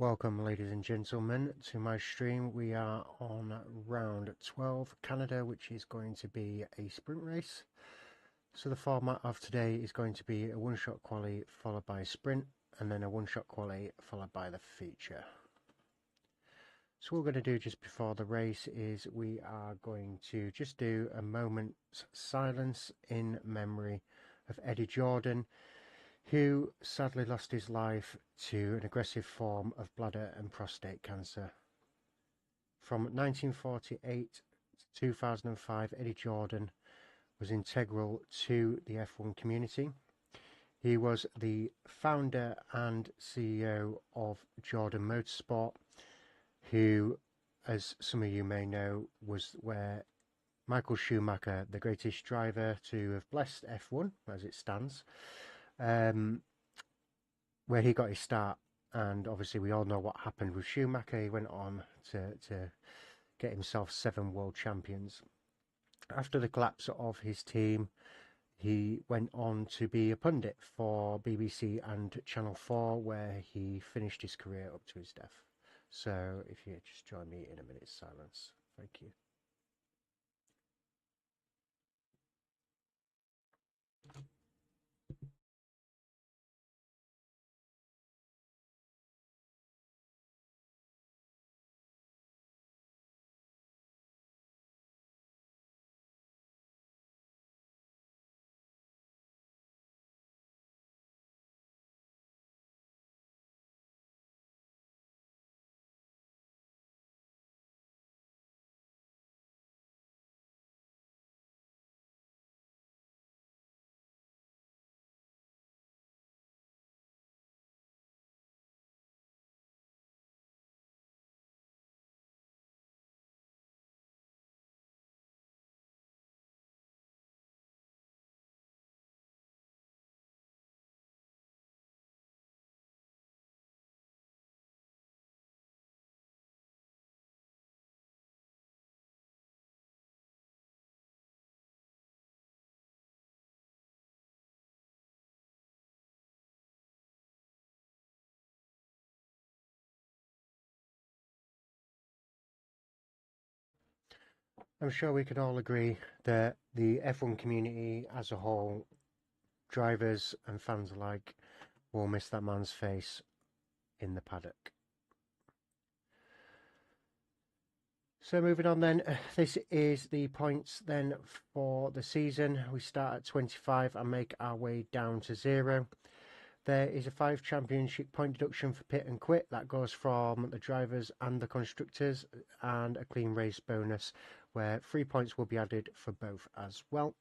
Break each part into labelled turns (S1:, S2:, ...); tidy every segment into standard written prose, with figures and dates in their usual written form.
S1: Welcome, ladies and gentlemen, to my stream. We are on round 12 Canada, which is going to be a sprint race. So the format of today is going to be a one-shot quali followed by a sprint, and then a one-shot quali followed by the feature. So what we're going to do just before the race is we are going to just do a moment's silence in memory of Eddie Jordan, who sadly lost his life to an aggressive form of bladder and prostate cancer. From 1948 to 2005, Eddie Jordan was integral to the F1 community. He was the founder and CEO of Jordan Motorsport, who, as some of you may know, was where Michael Schumacher, the greatest driver to have blessed F1 as it stands, where he got his start. And obviously we all know what happened with Schumacher. He went on to get himself 7 world champions. After the collapse of his team, he went on to be a pundit for BBC and Channel 4, where he finished his career up to his death. So if you just join me in a minute's silence. Thank you. I'm sure we can all agree that the F1 community as a whole, drivers and fans alike, will miss that man's face in the paddock. So moving on then, this is the points then for the season. We start at 25 and make our way down to 0. There is a 5 championship point deduction for pit and quit. That goes from the drivers and the constructors, and a clean race bonus where 3 points will be added for both as well.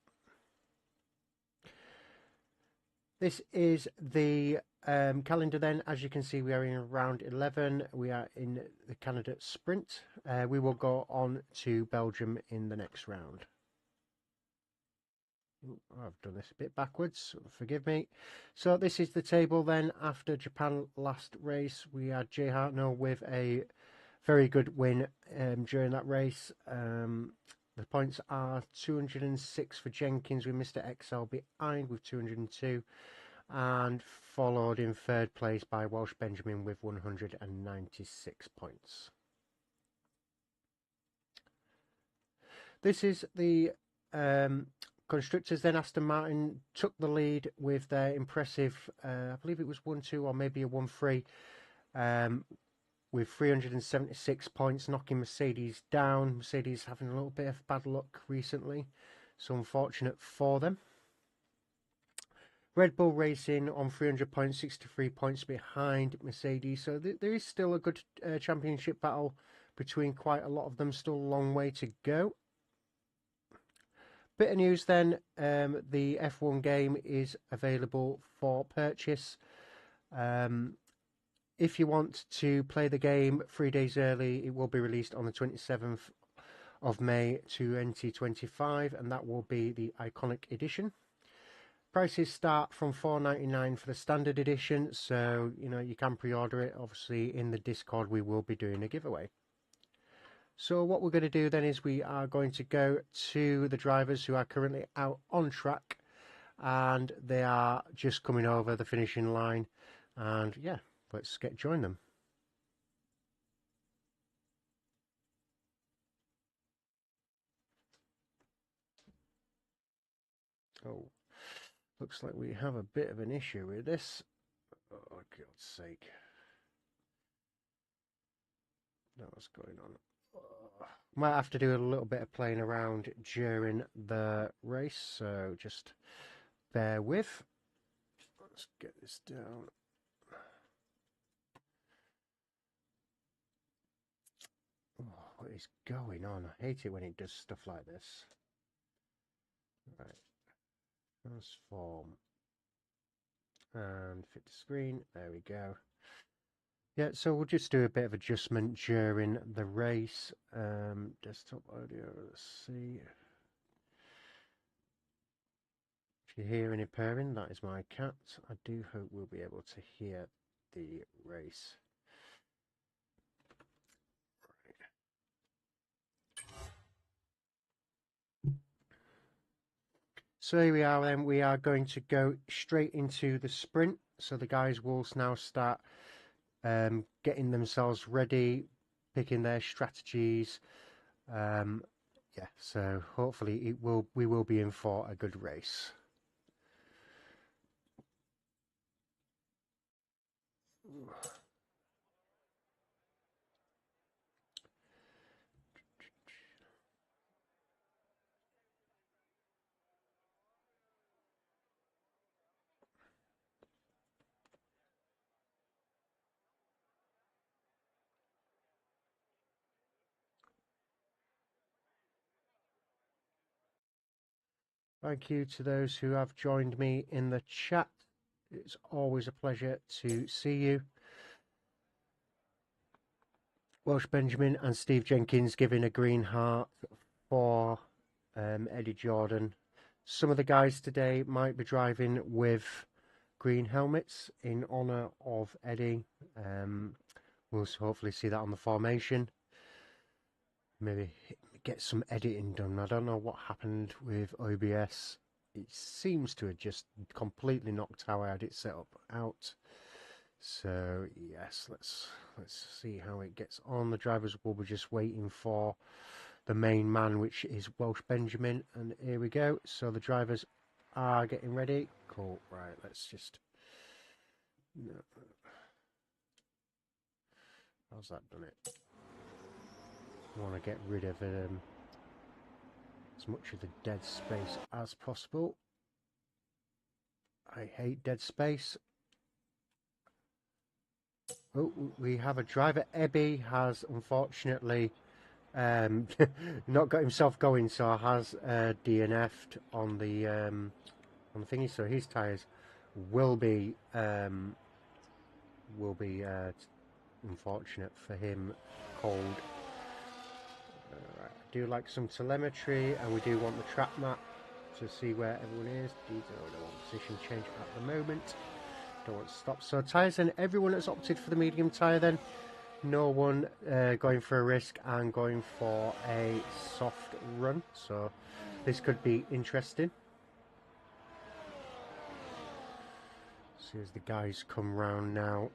S1: This is the calendar then. As you can see, we are in round 11. We are in the Canada sprint. We will go on to Belgium in the next round. I've done this a bit backwards, forgive me. So this is the table then. After Japan last race, we had Jay Hartnell with a very good win during that race. The points are 206 for Jenkins, with Mr. XL behind with 202, and followed in third place by Welsh Benjamin with 196 points. This is the constructors then. Aston Martin took the lead with their impressive, I believe it was 1-2 or maybe a 1-3, with 376 points, knocking Mercedes down. Mercedes having a little bit of bad luck recently, so unfortunate for them. Red Bull Racing on 300 points, 63 points behind Mercedes, so there is still a good championship battle between quite a lot of them, still a long way to go. Bit of news then, the F1 game is available for purchase. If you want to play the game 3 days early, it will be released on the 27th of May 2025, and that will be the Iconic Edition. Prices start from $4.99 for the standard edition, so you can pre-order it. Obviously in the Discord we will be doing a giveaway. So what we're going to do then is we are going to go to the drivers who are currently out on track, and they are just coming over the finishing line, and yeah, let's join them. Oh, looks like we have a bit of an issue with this. Oh, God's sake. That's what's going on. Might have to do a little bit of playing around during the race, so just bear with. Let's get this down. Oh, what is going on? I hate it when it does stuff like this. Right. Transform. And fit to screen. There we go. Yeah, so we'll just do a bit of adjustment during the race. Desktop audio, let's see. If you hear any purring, that is my cat. I do hope we'll be able to hear the race. So here we are then, we are going to go straight into the sprint. So the guys will now start getting themselves ready, picking their strategies. Yeah, so hopefully we will be in for a good race. Thank you to those who have joined me in the chat. It's always a pleasure to see you. Welsh Benjamin and Steve Jenkins giving a green heart for Eddie Jordan. Some of the guys today might be driving with green helmets in honour of Eddie. We'll hopefully see that on the formation. Maybe get some editing done. I don't know what happened with OBS. It seems to have just completely knocked how I had it set up out. So yes, let's see how it gets on. The drivers will be just waiting for the main man, which is Welsh Benjamin, and here we go. So the drivers are getting ready. Cool. Right, let's just. No. How's that done it? I want to get rid of as much of the dead space as possible. I hate dead space. Oh, we have a driver. Ebby has unfortunately not got himself going, so has DNF'd on the thingy. So his tyres will be unfortunate for him. Cold. Right. I do like some telemetry, and we do want the track map to see where everyone is. Don't want position change at the moment. Don't want to stop. So tyres, and everyone has opted for the medium tyre then. No one going for a risk and going for a soft run. So this could be interesting. See as the guys come round now.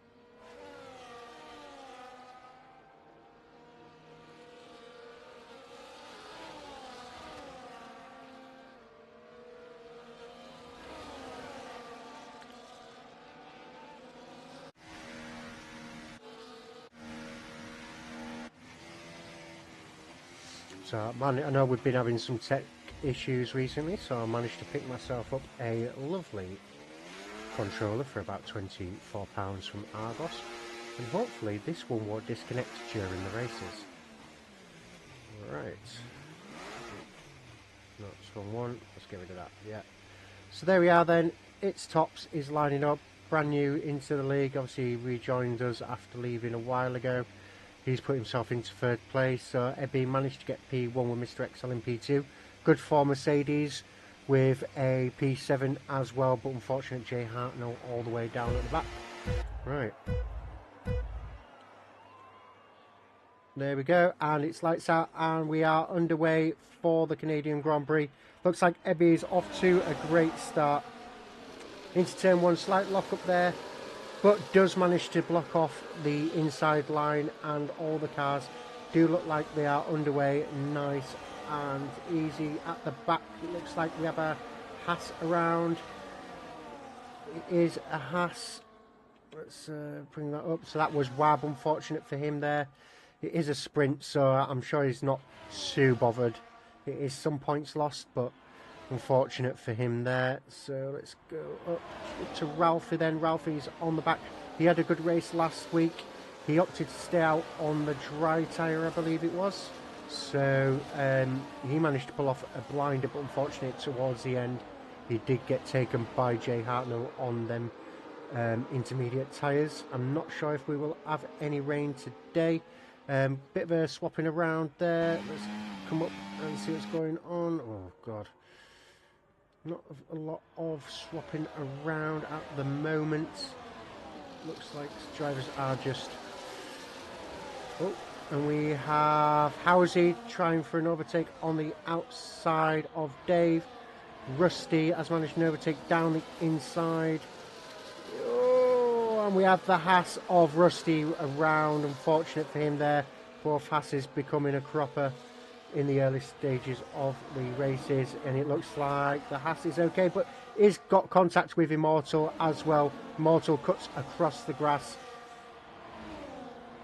S1: So I know we've been having some tech issues recently, so I managed to pick myself up a lovely controller for about £24 from Argos, and hopefully this one won't disconnect during the races. Right. No, it's wrong one. Let's get rid of that. Yeah. So there we are then. It's Tops is lining up, brand new into the league. Obviously he rejoined us after leaving a while ago. He's put himself into third place. So Ebby managed to get P1 with Mr. XL in P2. Good for Mercedes with a P7 as well, but unfortunately Jay Hartnell all the way down at the back. Right. There we go, and it's lights out, and we are underway for the Canadian Grand Prix. Looks like Ebby is off to a great start. Into turn one, slight lock up there, but does manage to block off the inside line, and all the cars do look like they are underway nice and easy. At the back, it looks like we have a Haas around. It is a Haas. Let's bring that up. So that was Wab, unfortunate for him there. It is a sprint, so I'm sure he's not too bothered. It is some points lost, but unfortunate for him there. So let's go up to Ralphie then. Ralphie's on the back. He had a good race last week. He opted to stay out on the dry tyre, I believe it was. So he managed to pull off a blinder, but unfortunately towards the end he did get taken by Jay Hartnell on them intermediate tyres. I'm not sure if we will have any rain today. Bit of a swapping around there. Let's come up and see what's going on. Oh god, not a lot of swapping around at the moment. Looks like drivers are just... Oh, and we have Housie trying for an overtake on the outside of Dave. Rusty has managed an overtake down the inside. Oh, and we have the Haas of Rusty around. Unfortunate for him there. Both Haasses becoming a cropper in the early stages of the races, and it looks like the Haas is okay, but he's got contact with Immortal as well. Immortal cuts across the grass.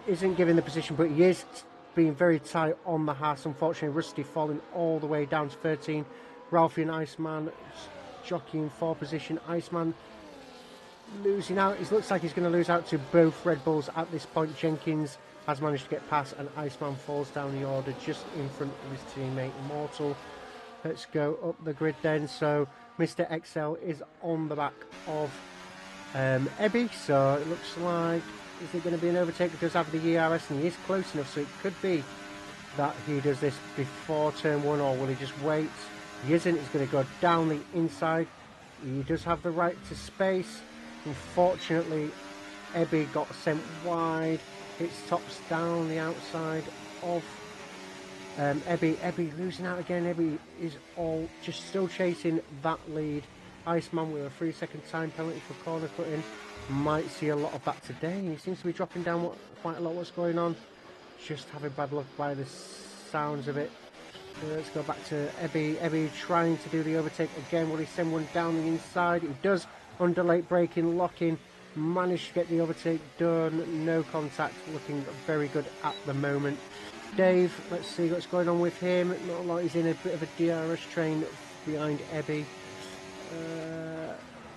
S1: Isn't giving the position, but he is being very tight on the Haas. Unfortunately, Rusty falling all the way down to 13. Ralphie and Iceman jockeying for position. Iceman losing out. It looks like he's going to lose out to both Red Bulls at this point. Jenkins has managed to get past, and Iceman falls down the order just in front of his teammate Immortal. Let's go up the grid then. So Mr. XL is on the back of Ebby, so it looks like, is it going to be an overtake? He does have the ERS and he is close enough, so it could be that he does this before turn 1, or will he just wait? He isn't. He's going to go down the inside. He does have the right to space. Unfortunately, Ebby got sent wide. It's tops down the outside of Ebby. Ebby losing out again. Ebby is all just still chasing that lead. Iceman with a 3-second time penalty for corner cutting. Might see a lot of that today. He seems to be dropping down quite a lot. What's going on? Just having bad luck by the sounds of it. Let's go back to Ebby. Ebby trying to do the overtake again. Will he send one down the inside? He does, under late braking, locking. Managed to get the overtake done. No contact. Looking very good at the moment. Dave, let's see what's going on with him. Not a lot. He's in a bit of a DRS train behind Ebby.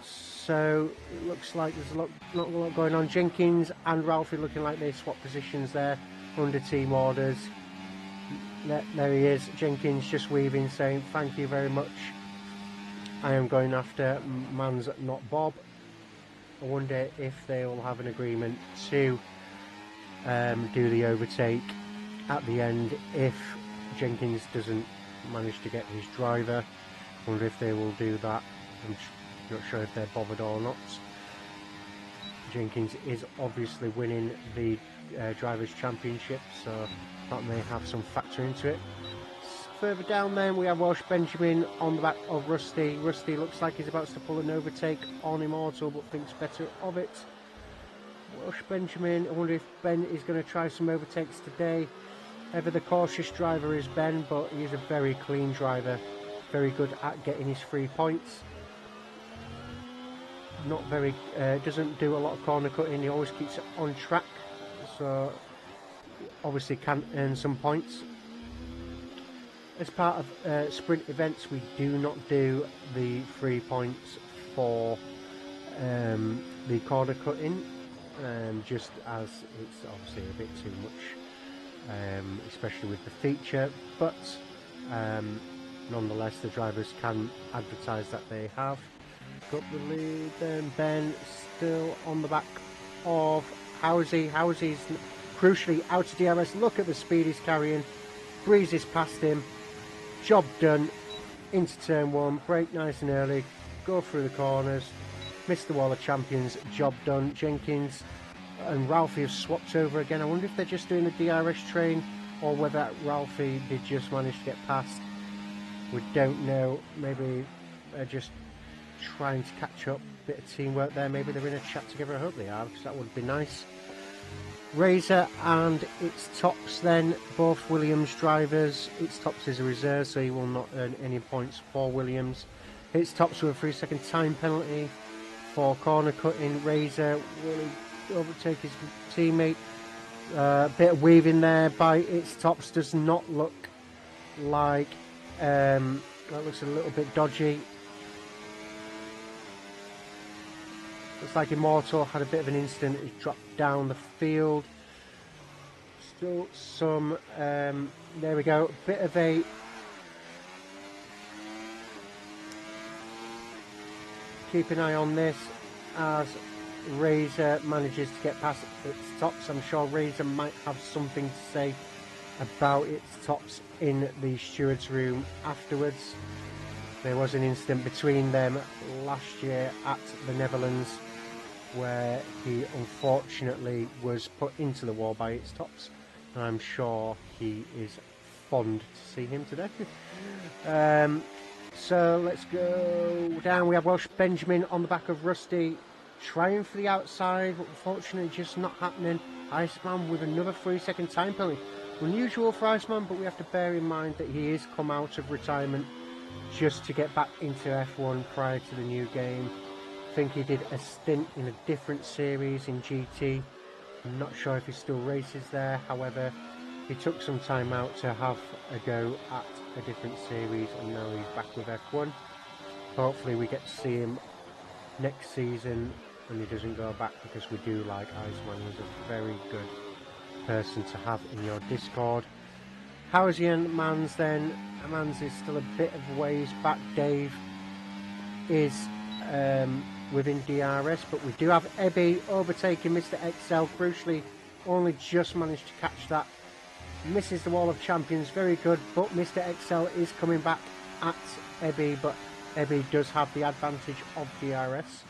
S1: So it looks like there's not a lot going on. Jenkins and Ralphie looking like they swap positions there under team orders. There he is. Jenkins just weaving, saying thank you very much. I am going after man's not Bob. I wonder if they will have an agreement to do the overtake at the end if Jenkins doesn't manage to get his driver. I wonder if they will do that. I'm not sure if they're bothered or not. Jenkins is obviously winning the Drivers' Championship, so that may have some factor into it. Further down then we have Welsh Benjamin on the back of Rusty. Rusty looks like he's about to pull an overtake on Immortal, but thinks better of it. Welsh Benjamin, I wonder if Ben is going to try some overtakes today. Ever the cautious driver is Ben, but he is a very clean driver. Very good at getting his 3 points. Not very, doesn't do a lot of corner cutting. He always keeps it on track, so obviously can earn some points. As part of sprint events, we do not do the 3 points for the corner cutting, just as it's obviously a bit too much, especially with the feature, but nonetheless the drivers can advertise that they have got the lead. Then Ben still on the back of Housie. Housie's crucially out of DRS. Look at the speed he's carrying. Breezes past him. Job done. Into turn 1. Brake nice and early. Go through the corners. Missed the wall of champions. Job done. Jenkins and Ralphie have swapped over again. I wonder if they're just doing the DRS train or whether Ralphie did just manage to get past. We don't know. Maybe they're just trying to catch up. Bit of teamwork there. Maybe they're in a chat together. I hope they are, because that would be nice. Razor and its Tops then, both Williams drivers. Its Tops is a reserve, so he will not earn any points for Williams. Hits Tops with a 3-second time penalty for corner cutting. Razor will he overtake his teammate? Bit of weaving there by It's Tops. Does not look like that looks a little bit dodgy. Looks like Immortal had a bit of an incident. He dropped down the field. Still some there we go, bit of a keep an eye on this as Razor manages to get past Its Tops. I'm sure Razor might have something to say about Its Tops in the steward's room afterwards. There was an incident between them last year at the Netherlands where he unfortunately was put into the wall by Its Tops. I'm sure he is fond to see him today. So let's go down. We have Welsh Benjamin on the back of Rusty, trying for the outside, but unfortunately just not happening. Iceman with another 3-second time penalty. Unusual for Iceman, but we have to bear in mind that he is come out of retirement just to get back into F1 prior to the new game. I think he did a stint in a different series in GT. I'm not sure if he still races there. However, he took some time out to have a go at a different series, and now he's back with F1. Hopefully we get to see him next season and he doesn't go back, because we do like Iceman. He's a very good person to have in your Discord. How's Ian Mans then? Mans is still a bit of ways back. Dave is within DRS, but we do have Ebby overtaking Mr. XL. Crucially, only just managed to catch that. Misses the wall of champions, very good, but Mr. XL is coming back at Ebby, but Ebby does have the advantage of DRS.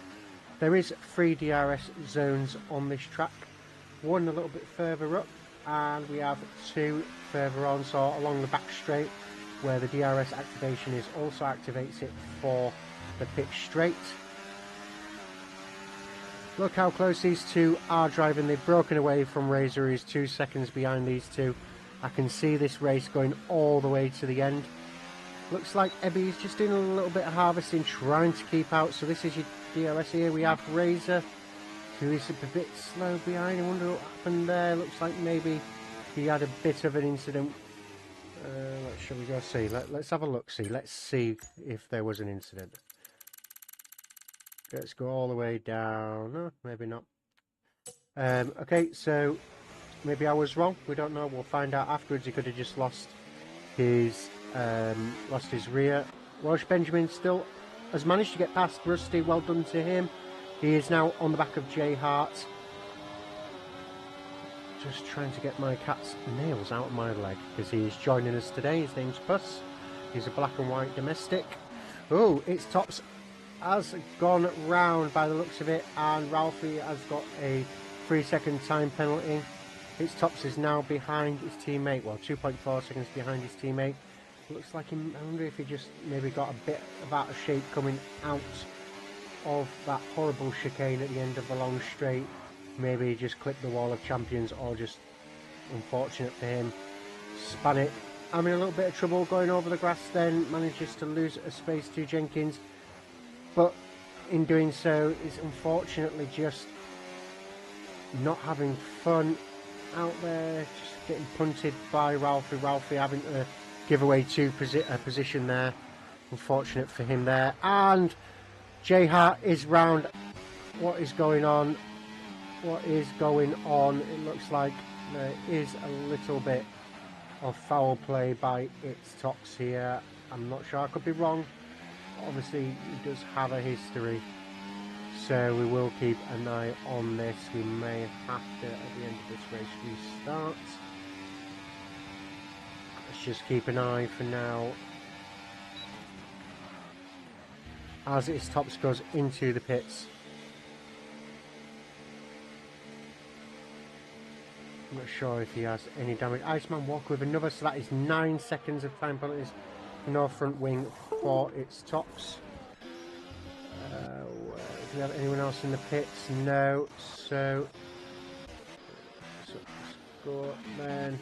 S1: There is 3 DRS zones on this track, one a little bit further up, and we have 2 further on, so along the back straight where the DRS activation is, also activates it for the pit straight. Look how close these two are driving. They've broken away from Razor, who's 2 seconds behind these two. I can see this race going all the way to the end. Looks like Ebby is just doing a little bit of harvesting, trying to keep out. So this is your DRS here. We have Razor, who is a bit slow behind. I wonder what happened there. Looks like maybe he had a bit of an incident. Shall we go see? Let's have a look. See. Let's see if there was an incident. Let's go all the way down. No, maybe not. Okay, so maybe I was wrong. We don't know. We'll find out afterwards. He could have just lost his rear. Welsh Benjamin still has managed to get past Rusty. Well done to him. He is now on the back of J Hart. Just trying to get my cat's nails out of my leg, because he is joining us today. His name's Puss. He's a black and white domestic. Oh, It's Tops has gone round by the looks of it, and Ralphie has got a 3-second time penalty. It's Tops is now behind his teammate, well, 2.4 seconds behind his teammate. Looks like him. I wonder if he just maybe got a bit of out of shape coming out of that horrible chicane at the end of the long straight. Maybe he just clipped the wall of champions, or just, unfortunate for him, span it. I'm in a little bit of trouble going over the grass then, manages to lose a space to Jenkins, but in doing so is unfortunately just not having fun out there, just getting punted by Ralphie. Ralphie having to give away a position there. Unfortunate for him there. And J Hart is round. What is going on? What is going on? It looks like there is a little bit of foul play by It's Tops here. I'm not sure. I could be wrong. Obviously, he does have a history, so we will keep an eye on this. We may have to, at the end of this race, restart. Let's just keep an eye for now as It's Tops goes into the pits. I'm not sure if he has any damage. Iceman walk with another, so that is 9 seconds of time penalties. No front wing for It's Tops. Do we have anyone else in the pits? No. So let's go then.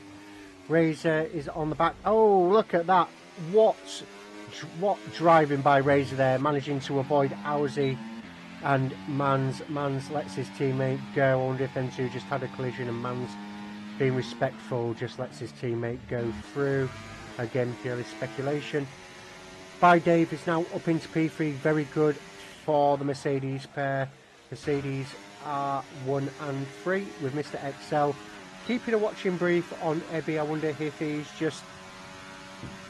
S1: Razor is on the back. Oh, look at that. What what driving by Razor there, managing to avoid Owsey and Mans. Mans lets his teammate go. I wonder if them two just had a collision and Mans, being respectful, just lets his teammate go through. Again, purely speculation. By Dave is now up into P3. Very good for the Mercedes pair. Mercedes are 1 and 3 with Mr. XL keeping a watching brief on Ebby. I wonder if he's just,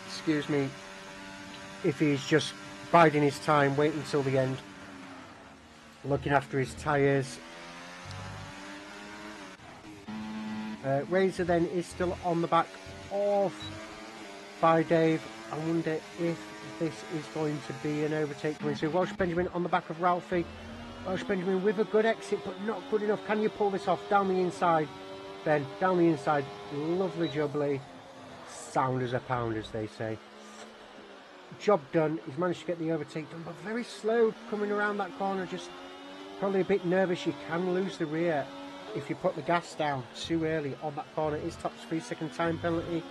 S1: excuse me, if he's just biding his time, waiting until the end, looking after his tyres. Razor then is still on the back of By Dave. I wonder if this is going to be an overtake coming through. Welsh Benjamin on the back of Ralphie. Welsh Benjamin with a good exit, but not good enough. Can you pull this off? Down the inside, Ben. Down the inside. Lovely jubbly. Sound as a pound, as they say. Job done. He's managed to get the overtake done, but very slow coming around that corner. Just probably a bit nervous. You can lose the rear if you put the gas down too early on that corner. It is Top's 3-second time penalty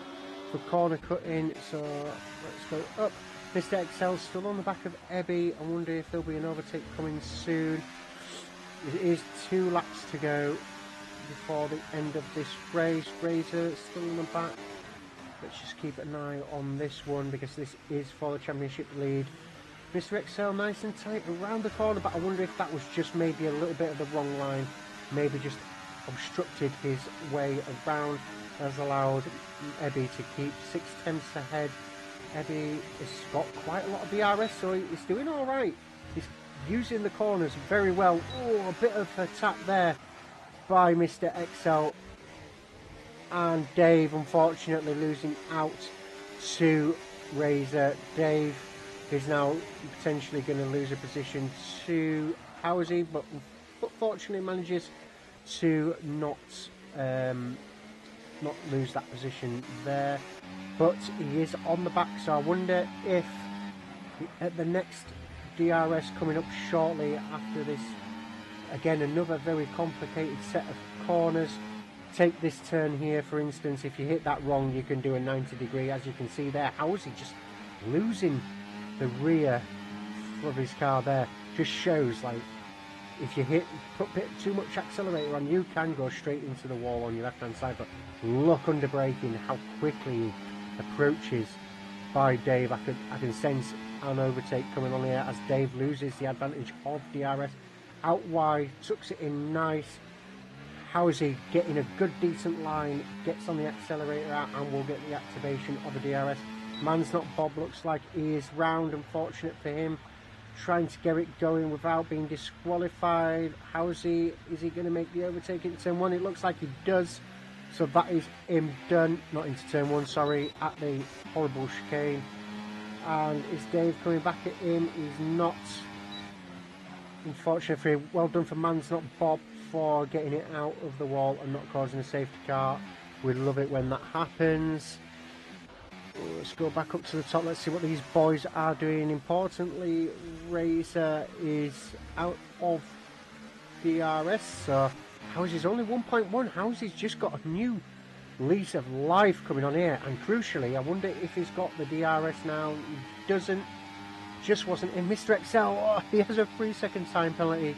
S1: for corner cutting. So let's go up. Mr. XL still on the back of Ebby. I wonder if there'll be an overtake coming soon. It is 2 laps to go before the end of this race. Razor still in the back. Let's just keep an eye on this one because this is for the championship lead. Mr. XL nice and tight around the corner, but I wonder if that was just maybe a little bit of the wrong line. Maybe just obstructed his way around, has allowed Ebby to keep 6/10 ahead. Ebby has got quite a lot of DRS, so he's doing all right. He's using the corners very well. Oh, a bit of a tap there by Mr. XL. And Dave, unfortunately, losing out to Razor. Dave is now potentially going to lose a position to Housie, but fortunately manages to not lose that position there. But he is on the back, so I wonder if at the next DRS coming up shortly after this, again another very complicated set of corners. Take this turn here, for instance. If you hit that wrong, you can do a 90-degree. As you can see there, Housie just losing the rear of his car there. Just shows, like, if you put a bit too much accelerator on, you can go straight into the wall on your left-hand side. But look under braking, how quickly he approaches By Dave. I can sense an overtake coming on here as Dave loses the advantage of DRS. Out wide, tucks it in nice. Housie getting a good decent line, gets on the accelerator out and will get the activation of the DRS. Man's Not Bob looks like he is round, unfortunate for him. Trying to get it going without being disqualified. Housie, is he going to make the overtake into turn 1? It looks like he does. So that is him done, not into turn 1, sorry, at the horrible chicane. And is Dave coming back at him? He's not. Unfortunate for him. Well done for Man's Not Bob for getting it out of the wall and not causing a safety car. We love it when that happens. Let's go back up to the top. Let's see what these boys are doing. Importantly, Razor is out of DRS, so Housie's only 1.1. Housie's just got a new lease of life coming on here, and crucially, I wonder if he's got the DRS now. He doesn't. Just wasn't in. Mr. XL, oh, he has a 3-second time penalty.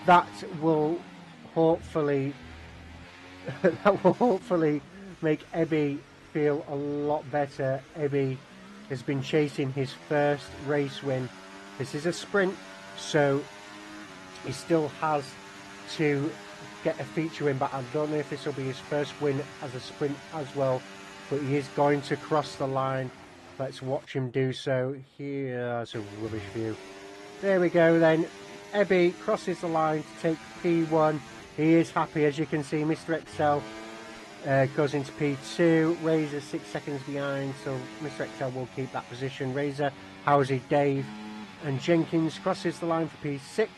S1: That will hopefully make Ebby feel a lot better. Ebby has been chasing his first race win. This is a sprint, so he still has to get a feature win, but I don't know if this will be his first win as a sprint as well, but he is going to cross the line. Let's watch him do so. Here's a rubbish view. There we go then. Ebby crosses the line to take P1. He is happy, as you can see. Mr. XL goes into P2. Razor 6 seconds behind, so Mr. XL will keep that position. Razor, Housie, Dave and Jenkins crosses the line for P6.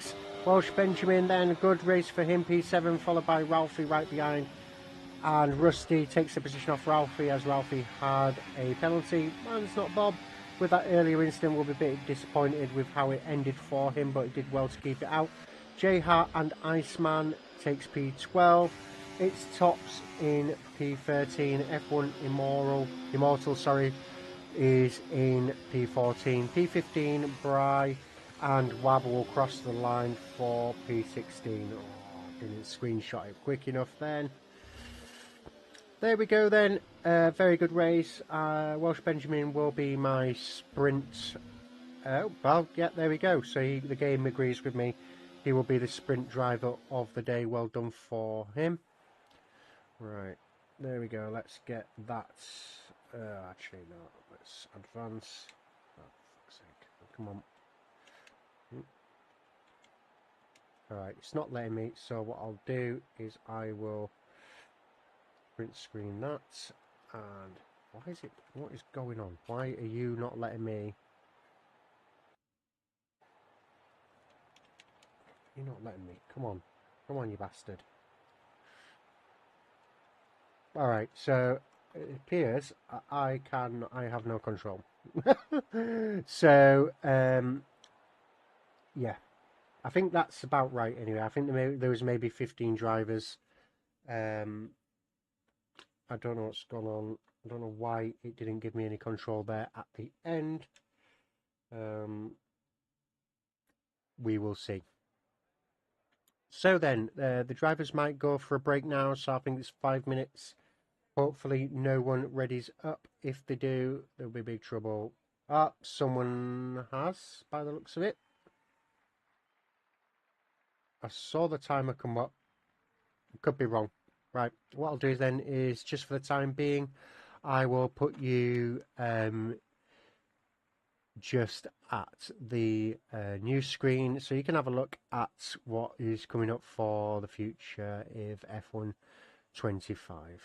S1: Welsh Benjamin then, a good race for him, P7, followed by Ralphie right behind. And Rusty takes the position off Ralphie as Ralphie had a penalty. Man's Not Bob with that earlier incident will be a bit disappointed with how it ended for him, but he did well to keep it out. J Hart and Iceman takes P12. It's Tops in P13. F1 Immortal is in P14. P15, Bry and Wab will cross the line for P16. Oh, didn't screenshot it quick enough then. There we go then. Very good race. Welsh Benjamin will be my sprint. Well, yeah, there we go. So the game agrees with me. He will be the sprint driver of the day. Well done for him. Right, there we go. Let's get that. Actually, no. Let's advance. Oh, fuck's sake. Come on. Alright, it's not letting me. So what I'll do is I will print screen that. And why is it? What is going on? Why are you not letting me? You're not letting me. Come on. Come on, you bastard. Alright, so it appears I have no control. So, yeah. I think that's about right anyway. I think there was maybe 15 drivers. I don't know what's gone on. I don't know why it didn't give me any control there at the end. We will see. So then, the drivers might go for a break now, so I think it's 5 minutes. Hopefully no one readies up. If they do, there'll be big trouble. Someone has, by the looks of it. I saw the timer come up. Could be wrong. Right, what I'll do then is, just for the time being, I will put you just at the news screen so you can have a look at what is coming up for the future of F1 25.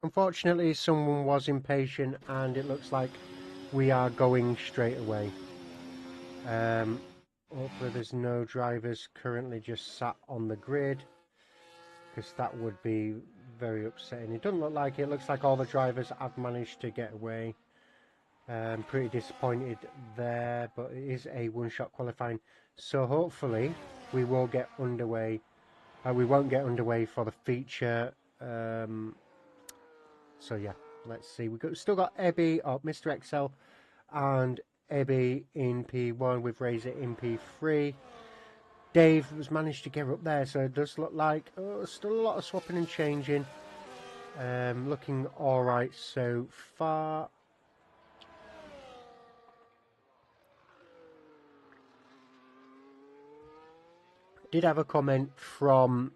S1: Unfortunately, someone was impatient and it looks like we are going straight away. Hopefully there's no drivers currently just sat on the grid, because that would be very upsetting. It doesn't look like it. It looks like all the drivers have managed to get away. Pretty disappointed there, but it is a one-shot qualifying, so hopefully we will get underway. We won't get underway for the feature. So yeah, let's see. Still got Ebby, Mr. XL, and Ebby in P1 with Razor in P3. Dave has managed to get up there, so it does look like still a lot of swapping and changing. Looking all right so far. Did have a comment from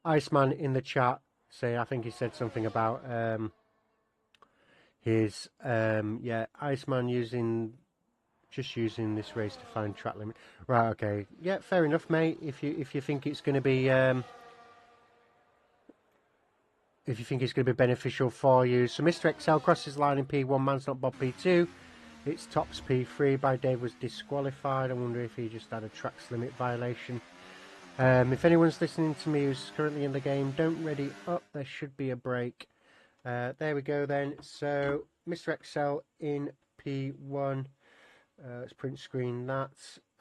S1: Iceman in the chat. I think he said something about his Iceman using this race to find track limit. Right, okay, yeah, fair enough, mate. If you think it's going to be beneficial for you. So Mr. XL crosses line in P1, Man's Not Bob P2. It's tops P3 by Dave was disqualified. I wonder if he just had a tracks limit violation. If anyone's listening to me who's currently in the game, don't ready up. There should be a break. There we go then. So Mr. XL in P1. Let's print screen that.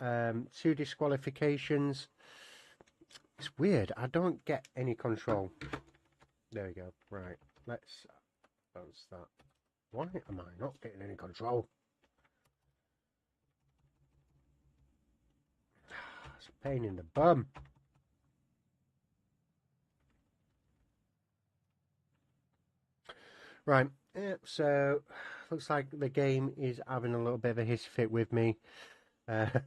S1: 2 disqualifications. It's weird. I don't get any control. There we go. Right. Let's bounce that. Why am I not getting any control? It's a pain in the bum. Right. So looks like the game is having a little bit of a hissy fit with me. I've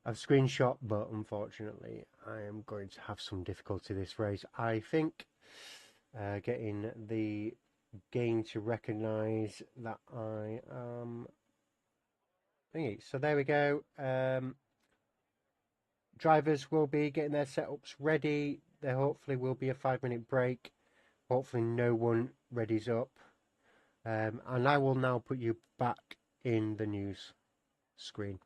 S1: screenshot, but unfortunately I am going to have some difficulty this race. I think getting the going to recognize that I am thingy. So there we go. Drivers will be getting their setups ready. There hopefully will be a 5-minute break. Hopefully no one readies up. And I will now put you back in the news screen.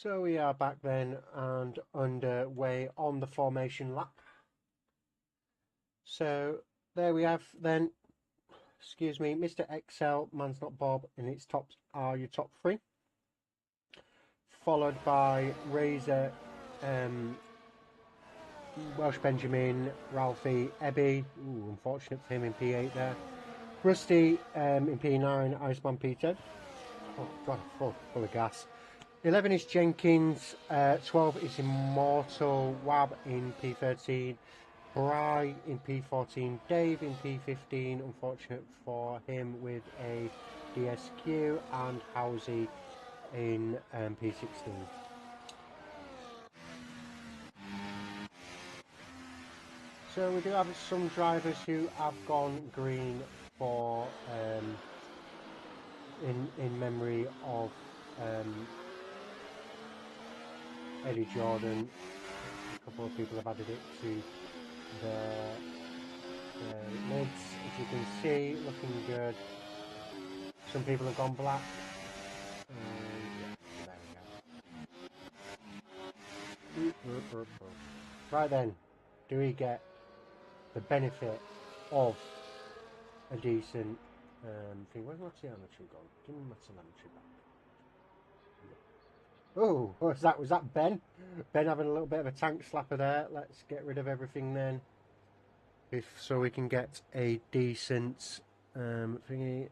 S1: So we are back then and underway on the formation lap. So there we have then, excuse me, Mr. XL, Man's Not Bob, and its tops are your top three. Followed by Razor, Welsh Benjamin, Ralphie, Ebby, unfortunate for him in P8 there. Rusty in P9, Iceman P10. Oh god, full of gas. 11 is Jenkins, 12 is Immortal, Wab in P13, Bry in P14, Dave in P15, unfortunate for him with a DSQ, and Housie in P16. So we do have some drivers who have gone green for in memory of Eddie Jordan. A couple of people have added it to the lids, as you can see, looking good. Some people have gone black. Yeah, there we go. Right then, do we get the benefit of a decent thing? Where's my telemetry gone? Give me my telemetry back. Oh, was that Ben? Ben having a little bit of a tank slapper there. Let's get rid of everything then, so we can get a decent thingy.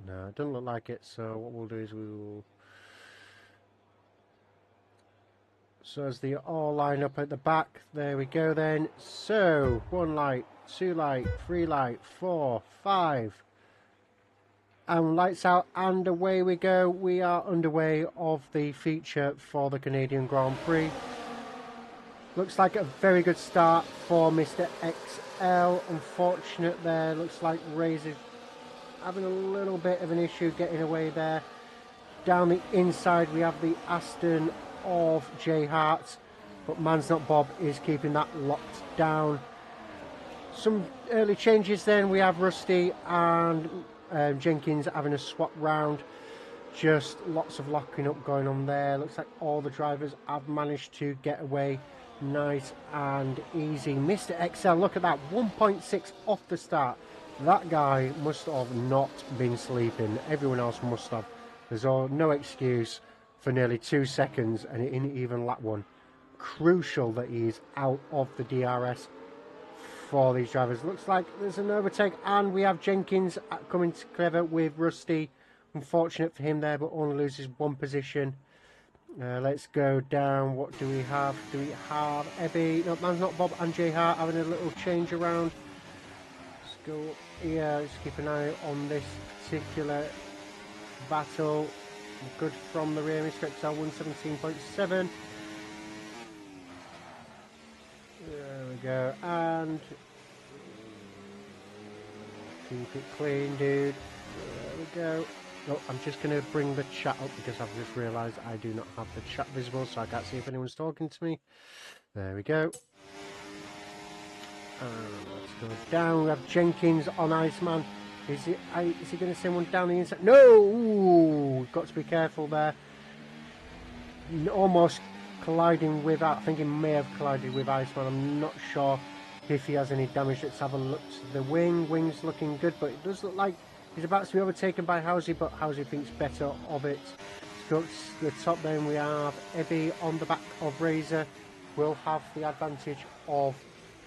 S1: No, it doesn't look like it. So what we'll do is we will. So as they all line up at the back, there we go then. So 1 light, 2 light, 3 light, 4, 5. And lights out, and away we go. We are underway of the feature for the Canadian Grand Prix. Looks like a very good start for Mr. XL. Unfortunate there. Looks like Razor having a little bit of an issue getting away there. Down the inside we have the Aston of J Hart, but Man's Not Bob is keeping that locked down. Some early changes then. We have Rusty and Jenkins having a swap round. Just lots of locking up going on there. Looks like all the drivers have managed to get away nice and easy. Mr. XL, look at that, 1.6 off the start. That guy must have not been sleeping. Everyone else must have. There's no excuse for nearly 2 seconds, and it isn't even lap 1. Crucial that he's out of the DRS for these drivers. Looks like there's an overtake, and we have Jenkins coming together with Rusty. Unfortunate for him there, but only loses 1 position. Let's go down. What do we have? Do we have Ebby? No, Man's Not Bob and J Hart having a little change around. Let's go up here. Let's keep an eye on this particular battle. Good from the rear, Mr. XL 117.7. There we go, and keep it clean, dude. There we go. Oh, I'm just going to bring the chat up because I've just realised I do not have the chat visible, so I can't see if anyone's talking to me. There we go. Let's go down. We have Jenkins on Iceman. Is he going to send one down the inside? No! Ooh, got to be careful there. Almost colliding with, I think he may have collided with Iceman. I'm not sure if he has any damage. Let's have a look to the wing. Wing's looking good, but it does look like he's about to be overtaken by Housie, but Housie thinks better of it. Let's go to the top then. We have Ebby on the back of Razor. Will have the advantage of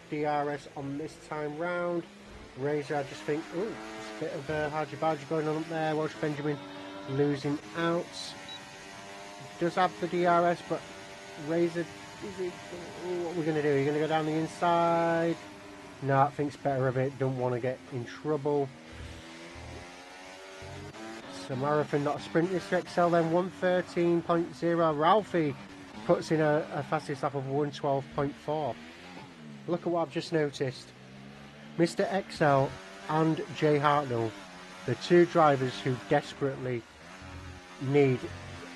S1: DRS on this time round. Razor, I just think, ooh, it's a bit of a hargy-bargy going on up there. Welsh Benjamin losing out. Does have the DRS, but Razor, what are we going to do? Are you going to go down the inside? No, thinks better of it. Don't want to get in trouble. So marathon, not a sprint. Mr. XL then 113.0. Ralphie puts in a fastest lap of 112.4. Look at what I've just noticed. Mr. XL and Jay Hartnell, the 2 drivers who desperately need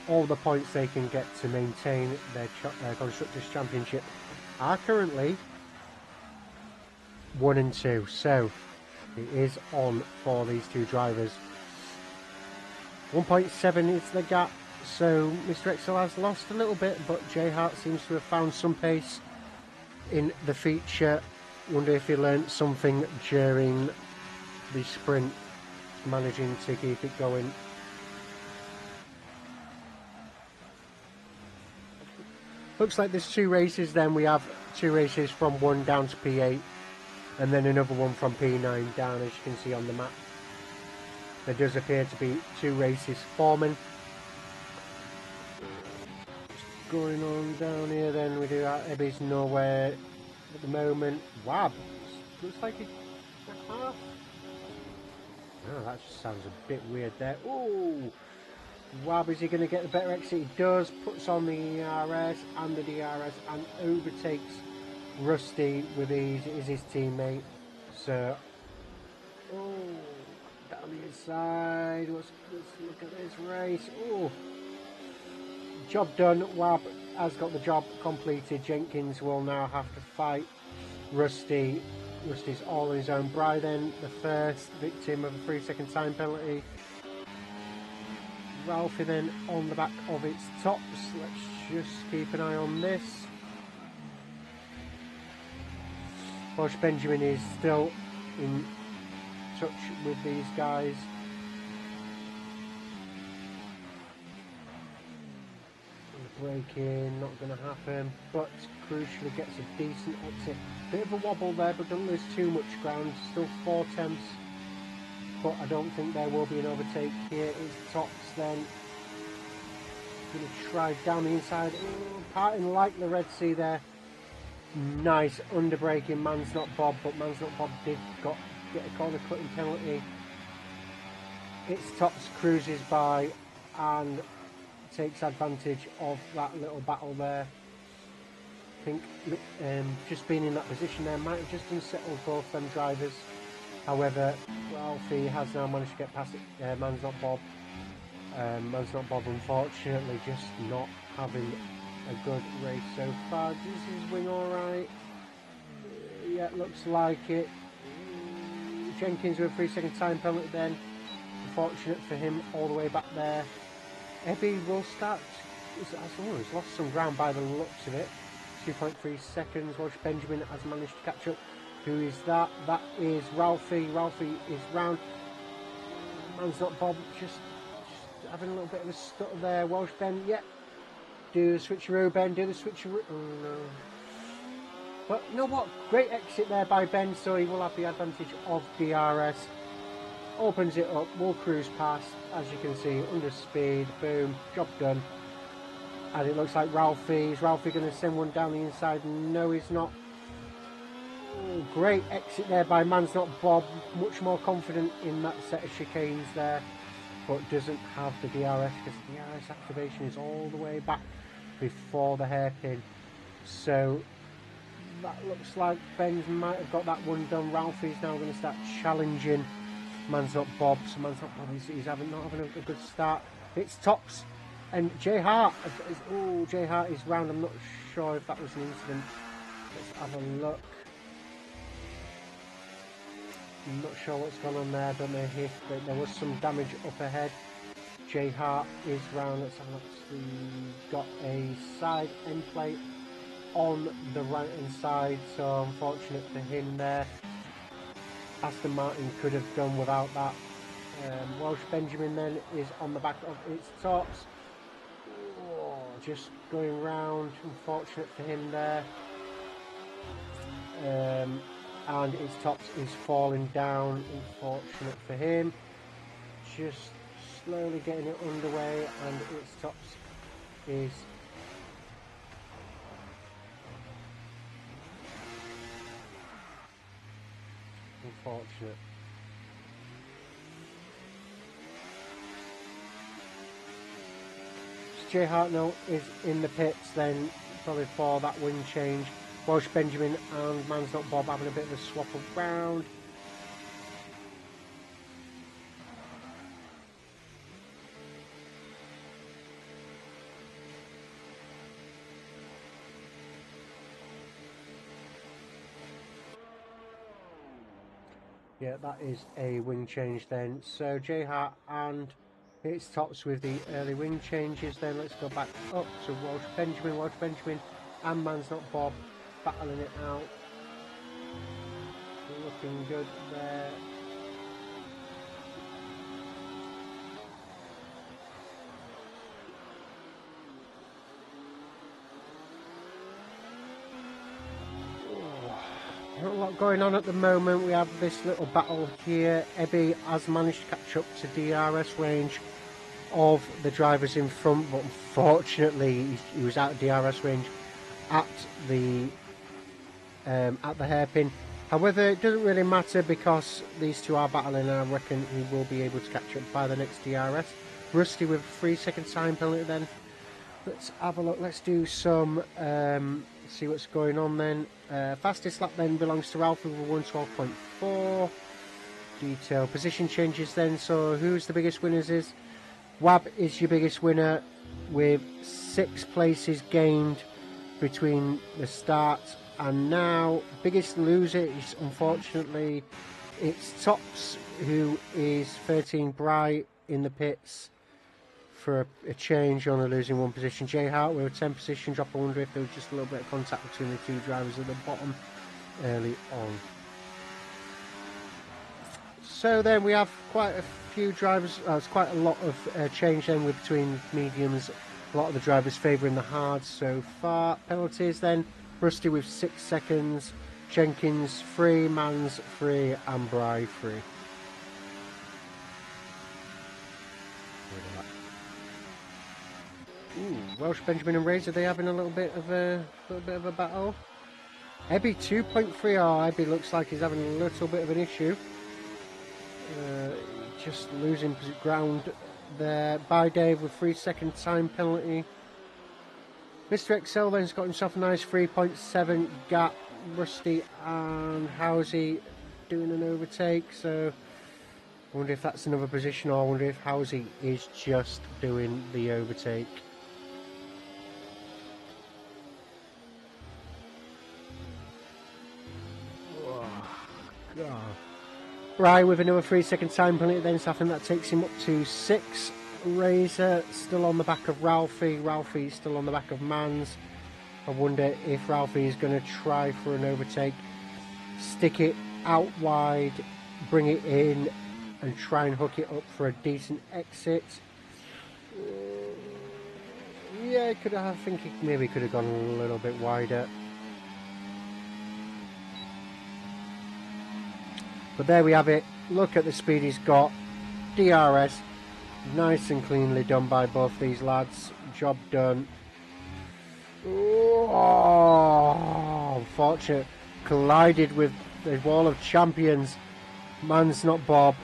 S1: all the points they can get to maintain their Constructors' Championship, are currently 1 and 2. So it is on for these 2 drivers. 1.7 is the gap. So Mr. Excel has lost a little bit, but J Hart seems to have found some pace in the feature. Wonder if he learnt something during the sprint, managing to keep it going. Looks like there's 2 races then. We have 2 races from 1 down to P8 and then another one from P9 down, as you can see on the map. There does appear to be 2 races forming. Going on down here then, we do our Ebby's nowhere at the moment. Wab, looks like it's half. Oh, that just sounds a bit weird there. Ooh, Wab, is he going to get the better exit? He does, puts on the ERS and the DRS and overtakes Rusty with ease. It is his teammate. So, oh, down the inside. Let's look at this race. Oh, job done. Wab has got the job completed. Jenkins will now have to fight Rusty. Rusty's all on his own. Bry then, the first victim of a 3-second time penalty. Ralphie then on the back of its tops. Let's just keep an eye on this. Bosch Benjamin is still in touch with these guys. Braking, not going to happen, but crucially gets a decent exit. Bit of a wobble there, but don't lose too much ground. Still 4 tenths, but I don't think there will be an overtake here. It's tops then. Going to try down the inside. Ooh, parting like the Red Sea there. Nice under braking. Man's Not Bob, but Man's Not Bob did get a corner cutting penalty. It's tops, cruises by and takes advantage of that little battle there. I think just being in that position there might have just unsettled both them drivers. However, Ralphie has now managed to get past it. Man's Not Bob. Man's Not Bob, unfortunately, just not having a good race so far. Is his wing alright? Yeah, looks like it. Jenkins with a 3-second time penalty then. Unfortunate for him all the way back there. Ebby will start. He's lost some ground by the looks of it. 2.3 seconds. Welsh Benjamin has managed to catch up. Who is that? That is Ralphie. Ralphie is round. Man's Not Bob. Just having a little bit of a stutter there. Welsh Ben, yeah. Do the switcheroo, Ben. Do the switcheroo. Oh no. But you know what? Great exit there by Ben, so he will have the advantage of DRS. Opens it up, will cruise past, as you can see, under speed, boom, job done. And it looks like Is Ralphie going to send one down the inside? No, he's not. Oh, great exit there by Man's Not Bob, much more confident in that set of chicanes there, but doesn't have the DRS, because the DRS activation is all the way back before the hairpin. So that looks like Ben might have got that one done. Ralphie's now going to start challenging Man's Not Bob. So Man's Not Bob is not having a good start. It's tops. And J Hart, J Hart is round. I'm not sure if that was an incident. Let's have a look. I'm not sure what's gone on there. I don't know if there was some damage up ahead. J Hart is round. Let's have a look. He's got a side end plate on the right hand side, so unfortunate for him there. Aston Martin could have done without that. Welsh Benjamin then is on the back of its tops. Oh, just going round, unfortunate for him there. And its tops is falling down, unfortunate for him. Just slowly getting it underway, and its tops is unfortunate. J Hartnell is in the pits then, probably for that wing change. Welsh Benjamin and Man's Not Bob having a bit of a swap around. Yeah, that is a wing change then. So J Hart and It stops with the early wing changes. Then let's go back up to Walsh Benjamin, and Man's Not Bob battling it out. Looking good there. Not a lot going on at the moment. We have this little battle here. Ebby has managed to catch up to DRS range of the drivers in front, but unfortunately he was out of DRS range at the hairpin. However, it doesn't really matter because these two are battling, and I reckon he will be able to catch up by the next DRS. Rusty with a 3-second time penalty then. Let's have a look. Let's do some, see what's going on then. Fastest lap then belongs to Ralphie with 112.4. Detail position changes then. So who's the biggest winners is? Wab is your biggest winner with 6 places gained between the start and now. Biggest loser is unfortunately it's Tops, who is 13 Bright in the pits for a change, only losing 1 position. Jay Hart with a 10 position drop. I wonder if there was just a little bit of contact between the 2 drivers at the bottom early on. So then we have quite a few drivers, it's quite a lot of change then with between mediums. A lot of the drivers favouring the hards so far. Penalties then, Rusty with 6 seconds, Jenkins 3, Mans 3 and Bry 3. Ooh, Welsh Benjamin and Razor, they having a little bit of a battle. Ebby 2.3, Ebby looks like he's having a little bit of an issue. Just losing ground there. By Dave with 3-second time penalty. Mr. XL then's got himself a nice 3.7 gap. Rusty and Housey doing an overtake, so I wonder if that's another position, or I wonder if Housey is just doing the overtake. God. Bry with another 3-second time penalty then, so I think that takes him up to 6. Razor still on the back of Ralphie. Ralphie's still on the back of Mans. I wonder if Ralphie is going to try for an overtake, stick it out wide, bring it in and try and hook it up for a decent exit. Yeah, I think he maybe could have gone a little bit wider. But there we have it. Look at the speed he's got. DRS. Nice and cleanly done by both these lads. Job done. Oh, unfortunate. Collided with the wall of champions. Man's Not Bob.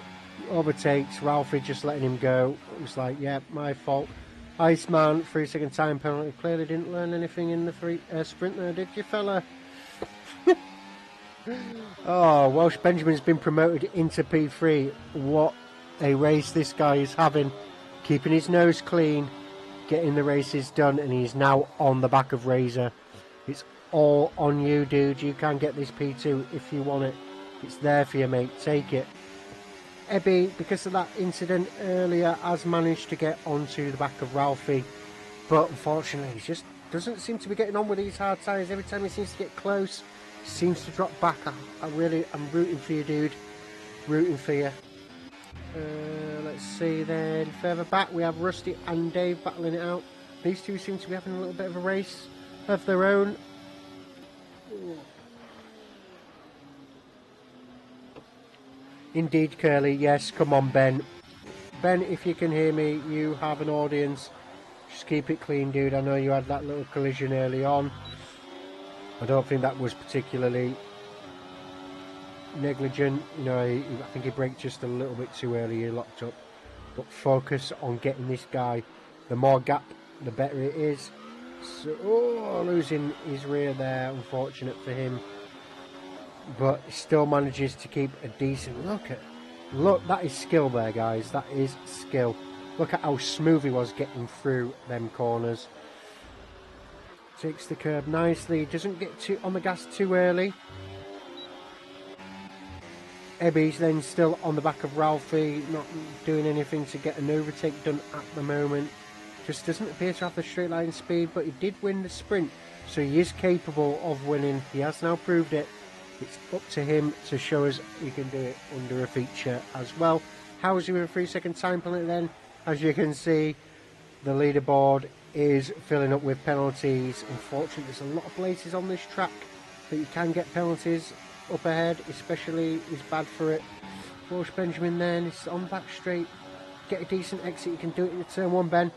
S1: Overtakes. Ralphie just letting him go. It was like, yeah, my fault. Iceman, 3-second time penalty. Clearly didn't learn anything in the sprint there, did you, fella? Oh, Welsh Benjamin's been promoted into P3. What a race this guy is having. Keeping his nose clean, getting the races done, and he's now on the back of Razor. It's all on you, dude. You can get this P2 if you want it. It's there for you, mate. Take it. Ebby, because of that incident earlier, has managed to get onto the back of Ralphie, but unfortunately he just doesn't seem to be getting on with these hard tyres. Every time he seems to get close, he seems to drop back. I'm rooting for you, dude. Rooting for you. Let's see then. Further back we have Rusty and Dave battling it out. These two seem to be having a little bit of a race of their own. Indeed, Curly. Yes, come on, Ben. Ben, if you can hear me, you have an audience. Just keep it clean, dude. I know you had that little collision early on. I don't think that was particularly negligent. You know, I think he braked just a little bit too early. He locked up. But focus on getting this guy. The more gap, the better it is. So, losing his rear there. Unfortunate for him. But he still manages to keep a decent look. That is skill there, guys. That is skill. Look at how smooth he was getting through them corners. Takes the curb nicely. Doesn't get on the gas too early. Ebby's then still on the back of Ralphie, not doing anything to get an overtake done at the moment. Just doesn't appear to have the straight line speed, but he did win the sprint, so he is capable of winning. He has now proved it. It's up to him to show us he can do it under a feature as well. How's he with a 3-second time penalty then? As you can see, the leaderboard is filling up with penalties. Unfortunately, there's a lot of places on this track that you can get penalties up ahead, especially is bad for it. Walsh Benjamin then is on the back straight. Get a decent exit, you can do it in the turn 1, Ben.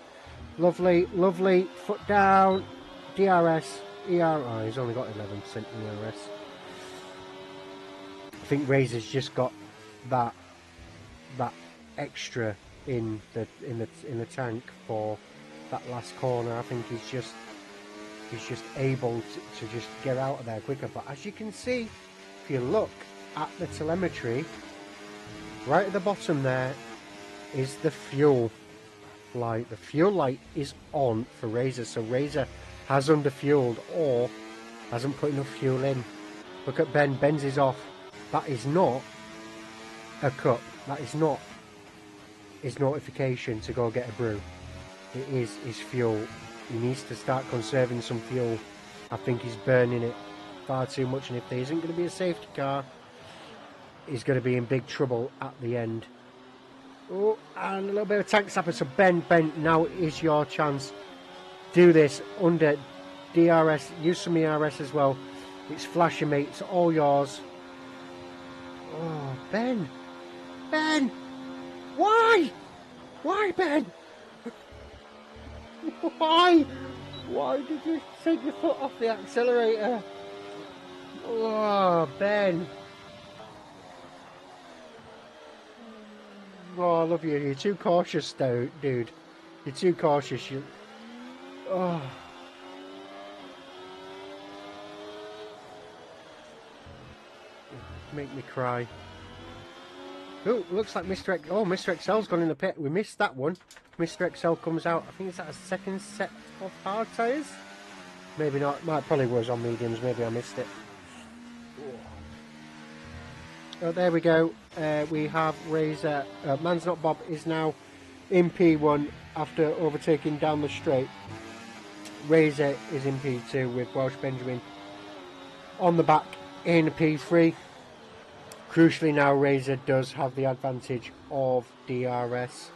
S1: Lovely, lovely, foot down, DRS, ER, oh, he's only got 11% ERS. I think Razor's just got that extra in the tank for that last corner. I think he's just able to just get out of there quicker. But as you can see, if you look at the telemetry, right at the bottom there is the fuel light. The fuel light is on for Razor, so Razor has underfueled or hasn't put enough fuel in. Look at Ben. Ben's is off. That is not a cut. That is not his notification to go get a brew. It is his fuel. He needs to start conserving some fuel. I think he's burning it far too much, and if there isn't going to be a safety car, he's going to be in big trouble at the end. Oh, and a little bit of tank sapper. So Ben, now is your chance. Do this under DRS. Use some ERS as well. It's flashing, mate. It's all yours. Oh, Ben. Why? Why, Ben? Why? Why did you take your foot off the accelerator? Oh, Ben. Oh, I love you. You're too cautious, though, dude. You're too cautious. Oh. Make me cry. Oh, looks like Mr. X. Oh, Mr. XL's gone in the pit. We missed that one. Mr. XL comes out. I think it's at a second set of hard tyres. Maybe not. Might probably was on mediums. Maybe I missed it. Oh, there we go. We have Razor. Man's Not Bob is now in P1 after overtaking down the straight. Razor is in P2 with Welsh Benjamin on the back in P3. Crucially now, Razor does have the advantage of DRS.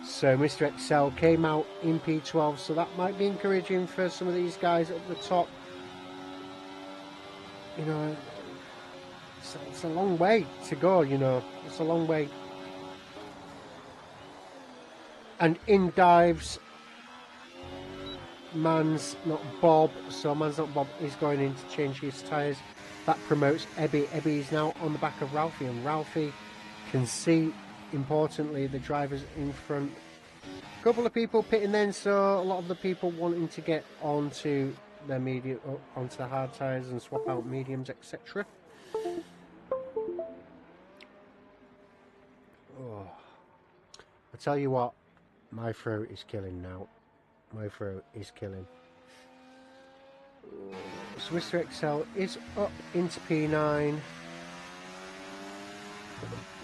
S1: So Mr. XL came out in P12, so that might be encouraging for some of these guys up the top. You know, it's a long way to go, you know. It's a long way. And in dives Man's Not Bob. So Man's Not Bob is going in to change his tyres. That promotes Ebby. Ebby is now on the back of Ralphie, and Ralphie can see, importantly, the drivers in front. A couple of people pitting then, so a lot of the people wanting to get onto their medium, onto the hard tyres and swap out mediums, etc. Oh. I tell you what, my throat is killing now. My throat is killing. So Mr. XL is up into P9.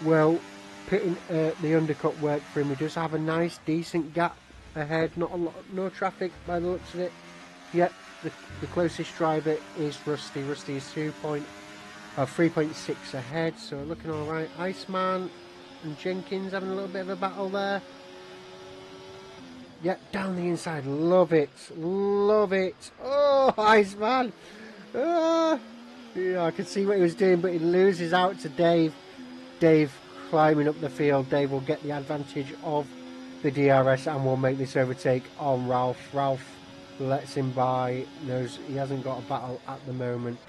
S1: Well, pitting the undercut worked for him. He does have a nice, decent gap ahead. Not a lot, no traffic by the looks of it. Yet the closest driver is Rusty. Rusty is 3.6 ahead. So looking all right. Iceman and Jenkins having a little bit of a battle there. Yeah, down the inside. Love it. Love it. Oh, Iceman. Yeah, I could see what he was doing, but he loses out to Dave. Dave climbing up the field. Dave will get the advantage of the DRS and will make this overtake on Ralph. Ralph lets him by. Knows he hasn't got a battle at the moment.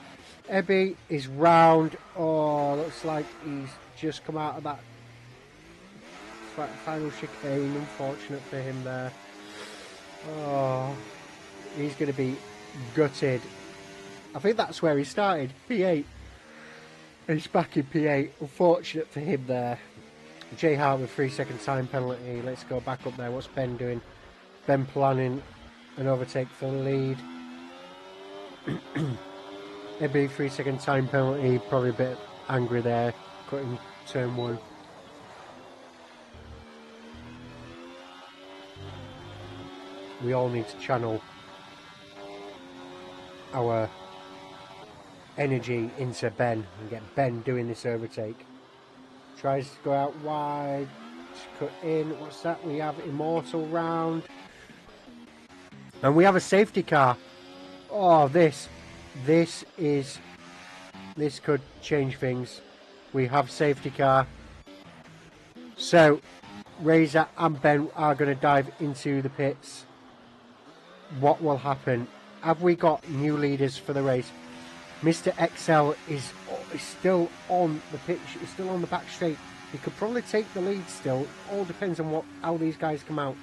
S1: Ebby is round. Oh, looks like he's just come out of that final chicane. Unfortunate for him there. Oh, he's going to be gutted. I think that's where he started, P8. He's back in P8. Unfortunate for him there. Jay Hart with 3-second time penalty. Let's go back up there. What's Ben doing? Ben planning an overtake for the lead. Ebby 3-second time penalty. Probably a bit angry there. cutting turn 1. We all need to channel our energy into Ben and get Ben doing this overtake. Tries to go out wide, cut in. What's that? We have Immortal round, and we have a safety car. Oh, this could change things. We have safety car, so Razor and Ben are going to dive into the pits. What will happen? Have we got new leaders for the race? Mr. XL is still on the pitch. He's still on the back straight. He could probably take the lead still. All depends on how these guys come out.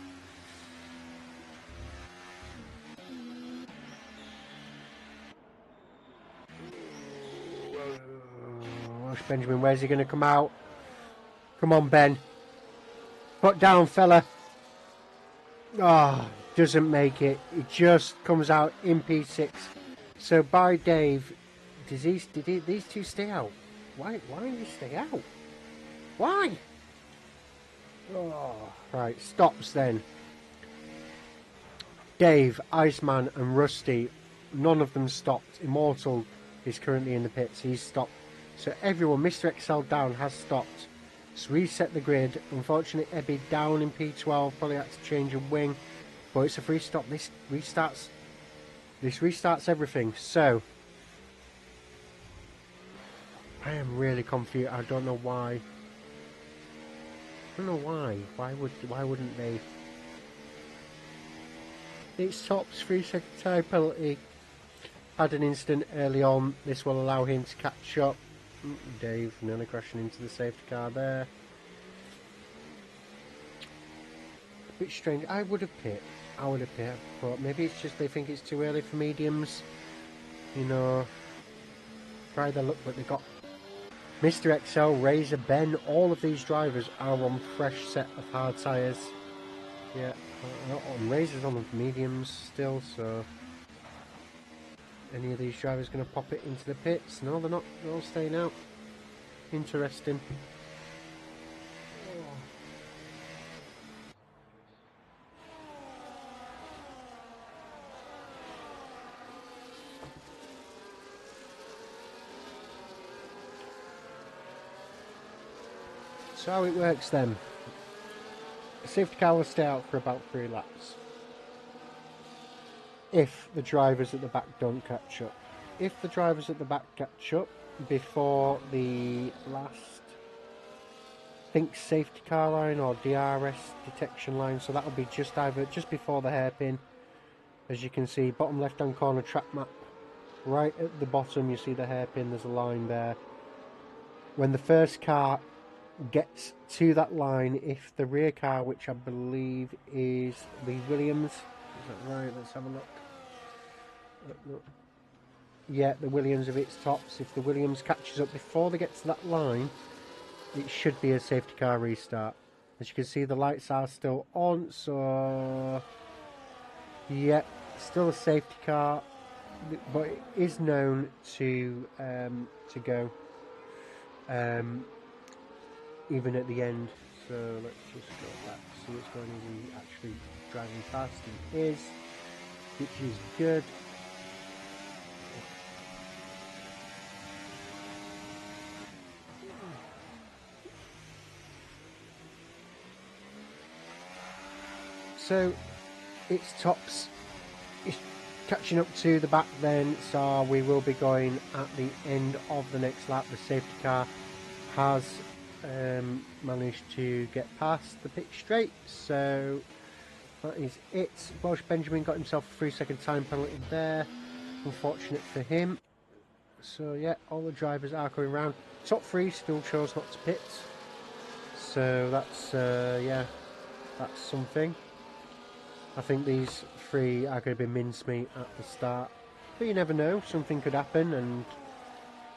S1: Welsh Benjamin, where's he going to come out? Come on, Ben. Put down, fella. Oh, doesn't make it. It just comes out in P6. So by Dave, did these two stay out? Why did they stay out? Why? Oh, right, stops then. Dave, Iceman and Rusty, none of them stopped. Immortal is currently in the pits. He's stopped. So everyone, Mr. XL down, has stopped. So reset the grid. Unfortunately, Ebby down in P12. Probably had to change a wing. But it's a free stop. This restarts everything. So I am really confused. I don't know why. I don't know why. Why wouldn't they? It's Top's 3-second time penalty. Had an incident early on. This will allow him to catch up. Dave nearly crashing into the safety car there. A bit strange. I would have pit, but maybe it's just they think it's too early for mediums. You know, try their luck, but they got Mr. XL, Razor, Ben. All of these drivers are on fresh set of hard tyres. Yeah, Razor's on the mediums still, so any of these drivers going to pop it into the pits? No, they're not. They're all staying out. Interesting. So how it works then. The safety car will stay out for about 3 laps. If the drivers at the back don't catch up. If the drivers at the back catch up before the last, I think, safety car line or DRS detection line, so that'll be just before the hairpin. As you can see, bottom left hand corner track map, right at the bottom you see the hairpin, there's a line there. When the first car gets to that line, if the rear car, which I believe is the Williams, is that right? Let's have a look. Yeah, the Williams of its tops. If the Williams catches up before they get to that line, it should be a safety car restart. As you can see, the lights are still on, so yeah, still a safety car, but it is known to go even at the end. So let's just go back to see what's going on. He actually driving past, he is, which is good. So it's Tops, it's catching up to the back then, so we will be going at the end of the next lap. The safety car has managed to get past the pit straight, so that is it. Welsh Benjamin got himself a 3-second time penalty there, unfortunate for him. So yeah, all the drivers are going round. Top 3 still chose not to pit, so that's yeah, that's something. I think these 3 are going to be mincemeat at the start, but you never know, something could happen and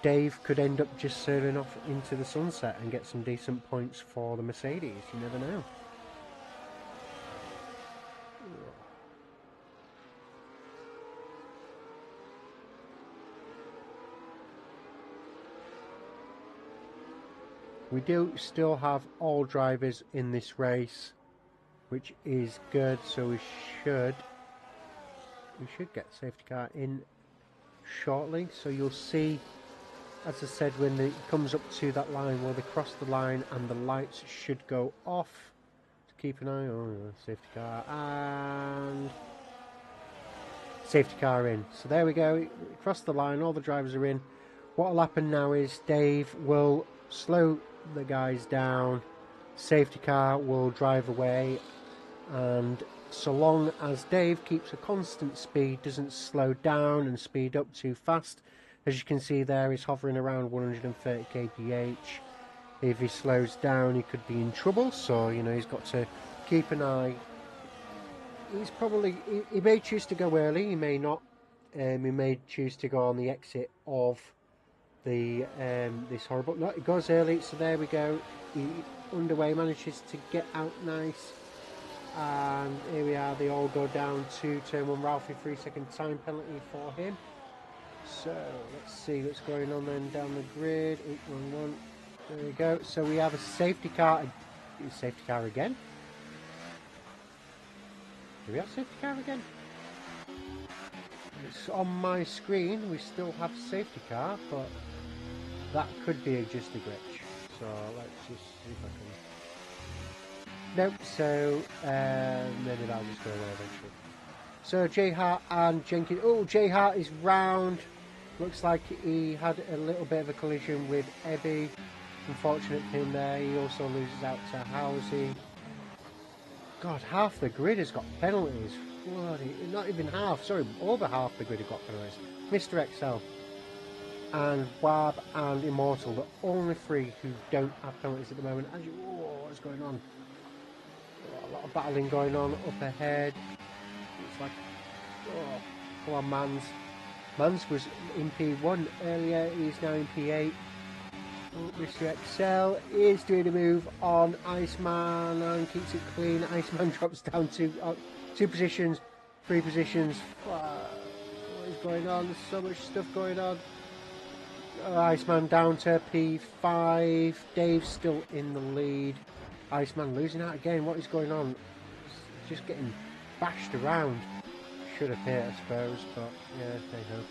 S1: Dave could end up just sailing off into the sunset and get some decent points for the Mercedes. You never know. We do still have all drivers in this race, which is good, so we should get safety car in shortly. So you'll see, as I said, when it comes up to that line where they cross the line and the lights should go off. So keep an eye on safety car and safety car in. So there we go, across the line, all the drivers are in. What will happen now is Dave will slow the guys down, safety car will drive away, and so long as Dave keeps a constant speed, doesn't slow down and speed up too fast, as you can see there, he's hovering around 130 kph. If he slows down, he could be in trouble, so you know he's got to keep an eye. He's probably, he may choose to go early, he may not. He may choose to go on the exit of the this horrible. No, it goes early, so there we go. He underway manages to get out nice, and here we are. They all go down to turn one. Ralphie, 3-second time penalty for him. So let's see what's going on then down the grid. 811. There we go. So we have a safety car. Safety car again. Do we have safety car again? It's on my screen. We still have safety car, but that could be just a glitch. So let's just see if I can. Nope. So maybe that'll just go away eventually. So J Hart and Jenkins. Oh, J Hart is round. Looks like he had a little bit of a collision with Ebby. Unfortunate for him there. He also loses out to Housey. God, half the grid has got penalties. Bloody, not even half. Sorry, over half the grid have got penalties. Mr. XL and Wab and Immortal, the only three who don't have penalties at the moment. As you, whoa, what's going on? A lot of battling going on up ahead. It's like, oh, come on, Mans. Mans was in P1 earlier. He's now in P8. Oh, Mr. XL is doing a move on Iceman and keeps it clean. Iceman drops down to 2 positions, 3 positions. What is going on? There's so much stuff going on. Iceman down to P5. Dave's still in the lead. Iceman losing out again. What is going on? He's just getting bashed around. Should have hit, I suppose, but yeah, there you go.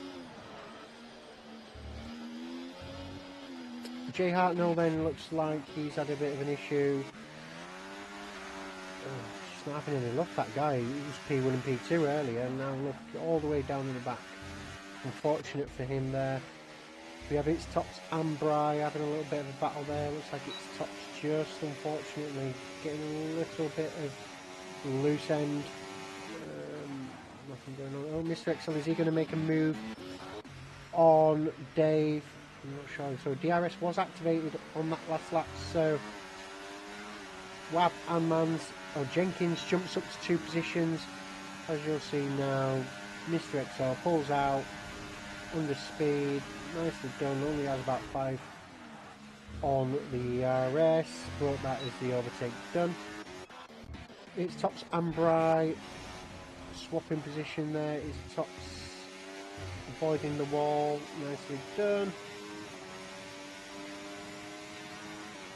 S1: Jay Hartnell then looks like he's had a bit of an issue. Just not having any luck, that guy. He was P1 and P2 earlier, and now look all the way down in the back. Unfortunate for him there. We have It's Tops and Bry having a little bit of a battle there. Looks like It's Tops just unfortunately getting a little bit of loose end. Nothing going on. Oh, Mr. XL, is he going to make a move on Dave? I'm not sure. So DRS was activated on that last lap. So Wab and Mans, Jenkins jumps up to 2 positions. As you'll see now, Mr. XL pulls out under speed. Nicely done. Only has about 5 on the ERS, but that is the overtake done. It's Tops and Bry. Swapping position there is Tops avoiding the wall. Nicely done.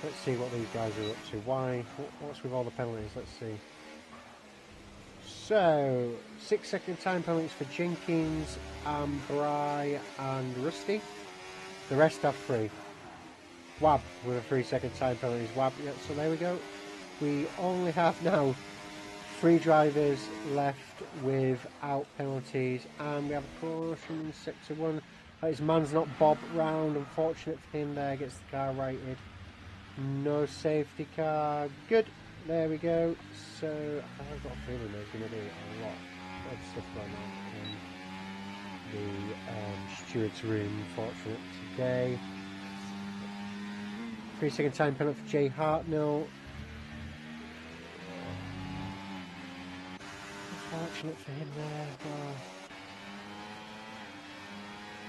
S1: Let's see what these guys are up to. What's with all the penalties? Let's see. So 6-second time penalties for Jenkins and Bry and Rusty. The rest have 3. Wab with a 3-second time penalties. Wab, yeah, so there we go. We only have now 3 drivers left without penalties, and we have a caution in sector 1. That is Man's Not Bob round. Unfortunate for him there, gets the car righted. No safety car. Good. There we go. So I've got a feeling there's going to be a lot of stuff going on in the steward's room. Unfortunate today. 3-second time penalty for Jay Hartnell. Unfortunate for him there.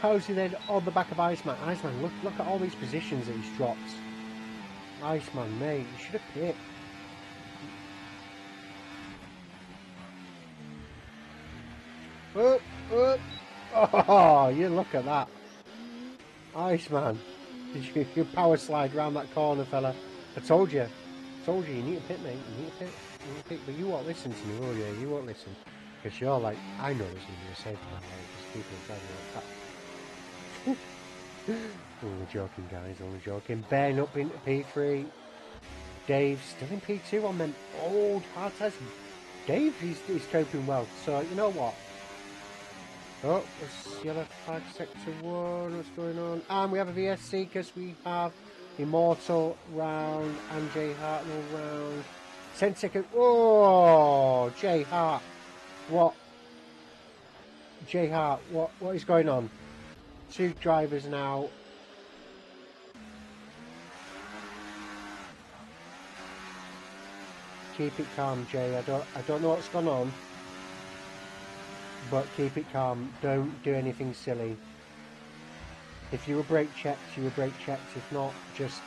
S1: How's he then on the back of Iceman? Iceman, look at all these positions that he's dropped. Iceman, mate, you should have picked. Oh, you look at that. Iceman you power slide round that corner, fella. I told you. You need a pit, mate. You need a pit. You need a pit. But you won't listen to me, will you? You won't listen. Because you're like, I know there's going to be a safe car, right? Because people are driving like that. Only joking, guys. Only joking. Ben up into P3. Dave still in P2 on them old hard tires. Dave, he's coping well. So, you know what? Oh, it's yellow flag sector 1, what's going on? And we have a VSC because we have Immortal round and Jay Hartnell round. 10 second. Oh, Jay Hart. What? Jay Hart, what is going on? 2 drivers now. Keep it calm, Jay. I don't know what's gone on. But keep it calm. Don't do anything silly. If you were brake checked, you were brake checked. If not, just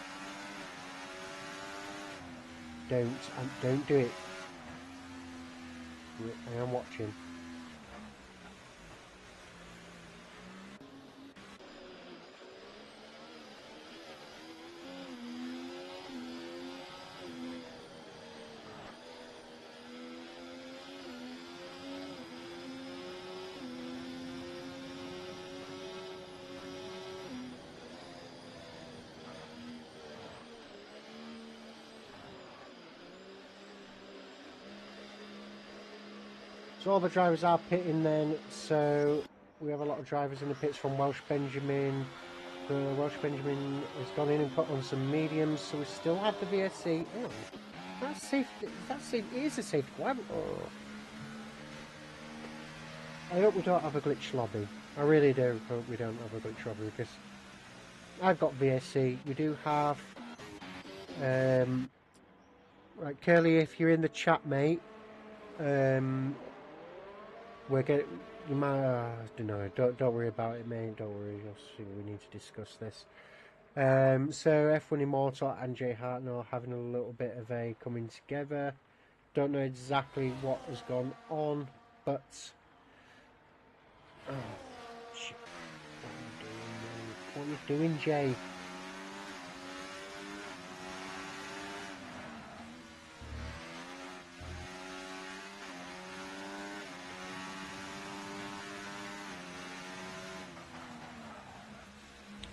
S1: don't do it. I am watching. So all the drivers are pitting then, so we have a lot of drivers in the pits from Welsh Benjamin. Welsh Benjamin has gone in and put on some mediums, so we still have the VSC. Oh, that's safe. That's safe. It is a safety. Why? Oh. I hope we don't have a glitch lobby. I really do hope we don't have a glitch lobby because I've got VSC. We do have. Right, Curly, if you're in the chat, mate. We're getting. You might. I don't know. Don't worry about it, mate. Don't worry. Obviously, we need to discuss this. So F1 Immortal and Jay Hartnell having a little bit of a coming together. Don't know exactly what has gone on, but oh, shit. What are you doing, Jay?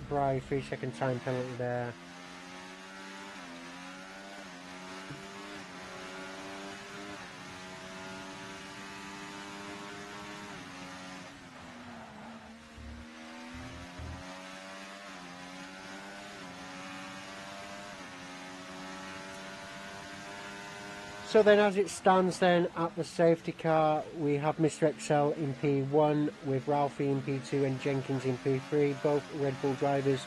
S1: Bry, 3-second time penalty there. So then as it stands then at the safety car, we have Mr. XL in P1 with Ralphie in P2 and Jenkins in P3, both Red Bull drivers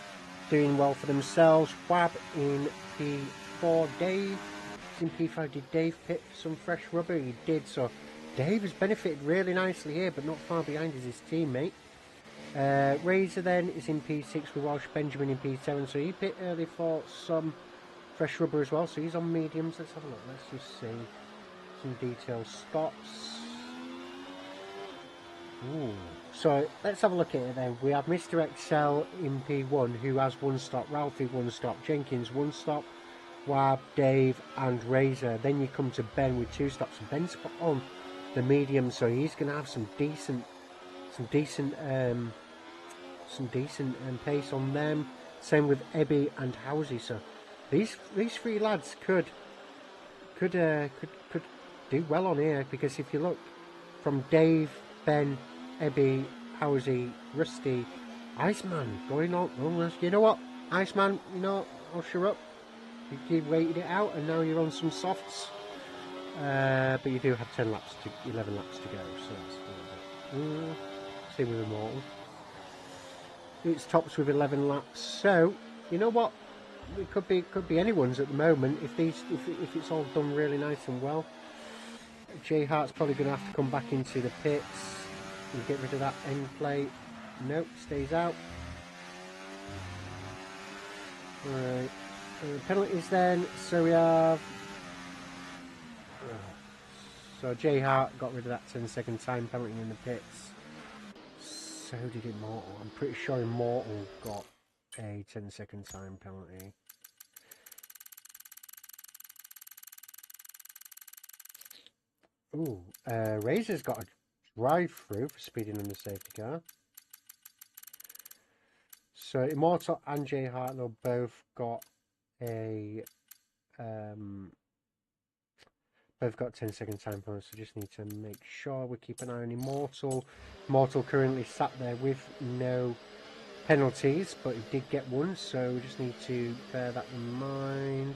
S1: doing well for themselves. Wab in P4, Dave in P5. Did Dave pit some fresh rubber? He did, so Dave has benefited really nicely here, but not far behind is his teammate. Razor then is in P6 with Welsh Benjamin in P7, so he pit early for some fresh rubber as well, so he's on mediums. Let's have a look, let's just see some detailed stops. Ooh. So let's have a look at it then. We have Mr. XL in P1 who has 1 stop, Ralphie 1 stop, Jenkins 1 stop, Wab, Dave and Razor. Then you come to Ben with 2 stops, and Ben's put on the medium, so he's going to have some decent pace on them. Same with Ebby and Housey. So these 3 lads could do well on here, because if you look from Dave, Ben, Ebby, Housey, Rusty, Iceman going on. Oh, you know what, Iceman, you know, I'll shut up. You waited it out and now you're on some softs. But you do have 11 laps to go, so that's a little bit. Same with Immortal. It's tops with 11 laps, so you know what, it could be anyone's at the moment if it's all done really nice and well. Jay Hart's probably going to have to come back into the pits and get rid of that end plate. Nope, stays out. Right, penalties then. So we have. So Jay Hart got rid of that 10-second time penalty in the pits. So did Immortal. I'm pretty sure Immortal got a 10-second time penalty. Ooh, Razor's got a drive-through for speeding in the safety car. So Immortal and Jay Hartnell both got a both got 10-second time penalties, so just need to make sure we keep an eye on Immortal. Immortal currently sat there with no penalties, but he did get one, so we just need to bear that in mind.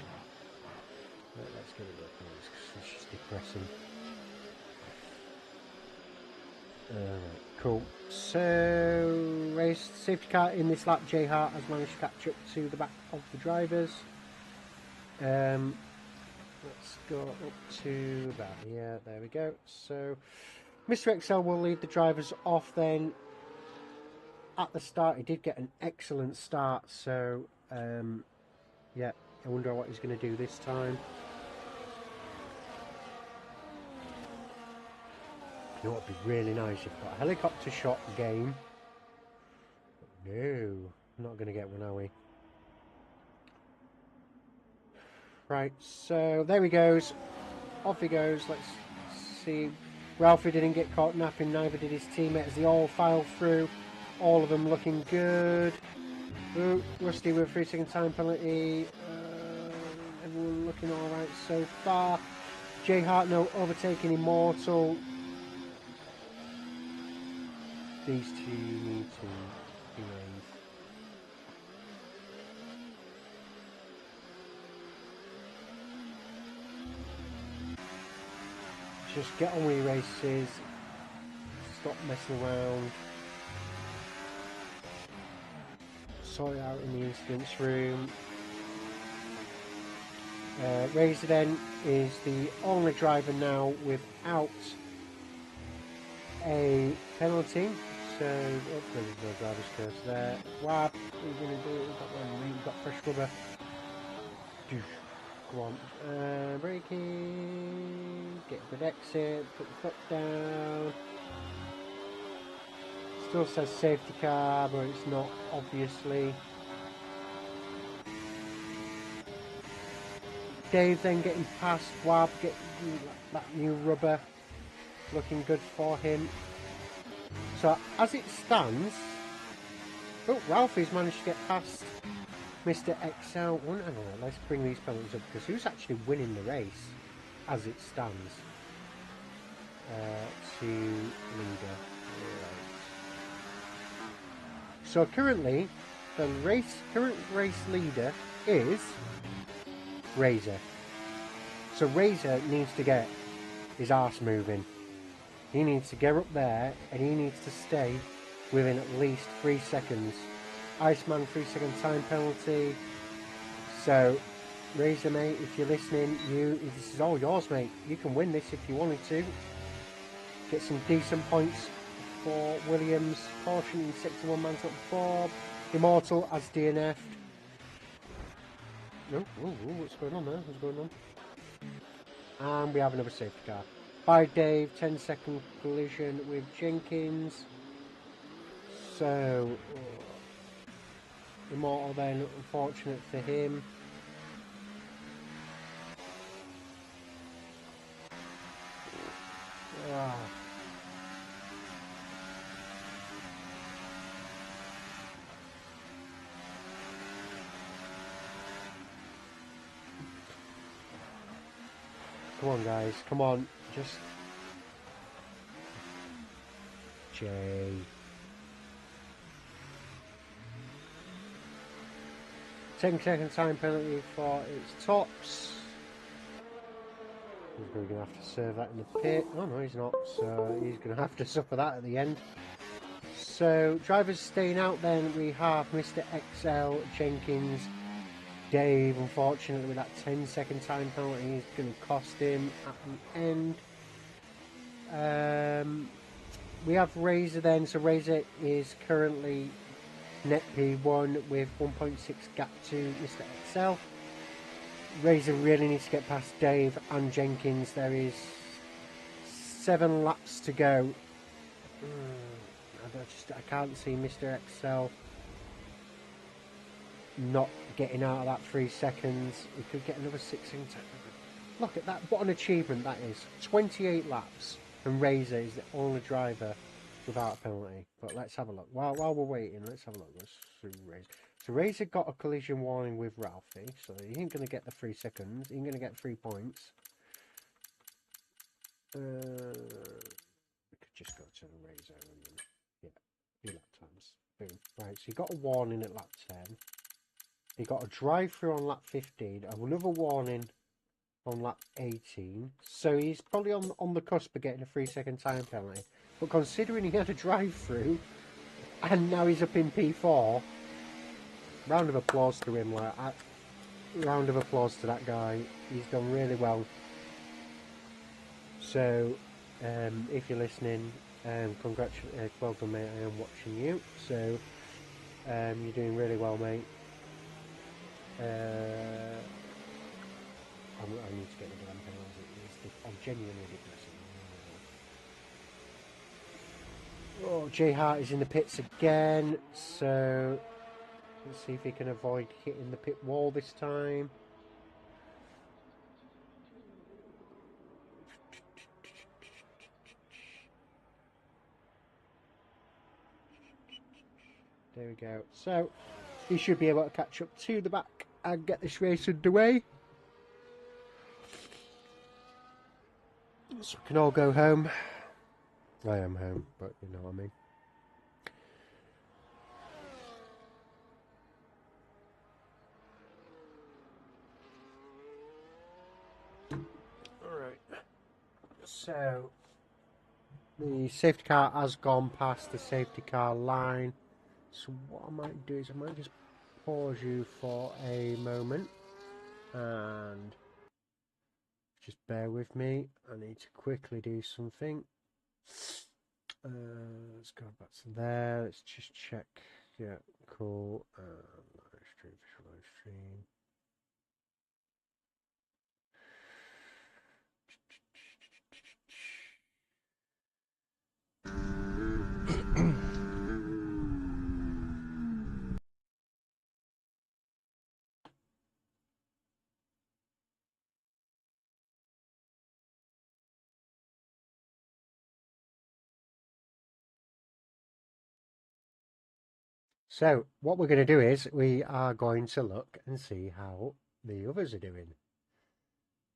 S1: Let's get rid of that because it's just depressing. Cool. So, race safety car in this lap. Jay Hart has managed to catch up to the back of the drivers. Let's go up to about here. There we go. So, Mr. XL will lead the drivers off then. At the start, he did get an excellent start. So, yeah, I wonder what he's going to do this time. You know what would be really nice? You've got a helicopter shot game. No, I'm not going to get one, are we? Right, so there he goes. Off he goes. Let's see. Ralphie didn't get caught napping, neither did his teammates. They all filed through. All of them looking good. Ooh, Rusty with a 3-second time penalty. Everyone looking alright so far. Jay Hartnell overtaking Immortal. These two need to behave. Just get on with your races. Stop messing around. Sort it out in the incidents room. Razor then is the only driver now without a penalty. So, there's no driver's curse there. Wab, what are you going to do? We've got fresh rubber. Go on. Braking. Get a good exit. Put the foot down. Still says safety car, but it's not, obviously. Dave then getting past Wab, getting that new rubber. Looking good for him. So as it stands, oh, Ralphie's managed to get past Mr. XL. Let's bring these penalties up because who's actually winning the race as it stands? To leader. Right. So currently, the current race leader is Razor. So Razor needs to get his arse moving. He needs to get up there and he needs to stay within at least 3 seconds. Iceman 3-second time penalty. So, Razor mate, if you're listening, this is all yours, mate. You can win this if you wanted to. Get some decent points for Williams. Caution in 6-1 man's up 4. Immortal as DNF'd. What's going on there? What's going on? And we have another safety car. By Dave, 10-second collision with Jenkins. So, Immortal then, unfortunate for him. Come on, guys. Come on. Just... Jay. Second time penalty for its tops. He's going to have to serve that in the pit. Oh no, he's not. So he's going to have to suffer that at the end. So drivers staying out then, we have Mr. XL, Jenkins, Dave. Unfortunately with that 10-second time penalty is going to cost him at the end. We have Razor then. So Razor is currently net P1 with 1.6 gap to Mr. XL. Razor really needs to get past Dave and Jenkins. There is 7 laps to go. I can't see Mr. XL not getting out of that 3 seconds. He could get another 6 seconds. Look at that, what an achievement that is. 28 laps, and Razor is the only driver without a penalty. But let's have a look. While we're waiting, let's have a look. So Razor got a collision warning with Ralphie, so he ain't going to get the 3 seconds. He ain't going to get 3 points. We could just go to the Razor and yeah, 2 lap times. Boom. Right, so he got a warning at lap 10. He got a drive-through on lap 15, another warning on lap 18. So he's probably on the cusp of getting a 3 second time penalty. But considering he had a drive-through and now he's up in P4, round of applause to him. Round of applause to that guy. He's done really well. So if you're listening, congratulations, well done, mate. I am watching you. So you're doing really well, mate. I need to get the damn penalty. I'm genuinely depressing. Oh, Jay Hart is in the pits again. So let's see if he can avoid hitting the pit wall this time. There we go. So he should be able to catch up to the back and get this race underway. So we can all go home. I am home, but you know what I mean. Alright. So the safety car has gone past the safety car line. So what I might do is I might just pause you for a moment and just bear with me. I need to quickly do something. Let's go back to there. Let's just check. Yeah, cool. Live stream, visual live stream. So what we're going to do is we are going to look and see how the others are doing.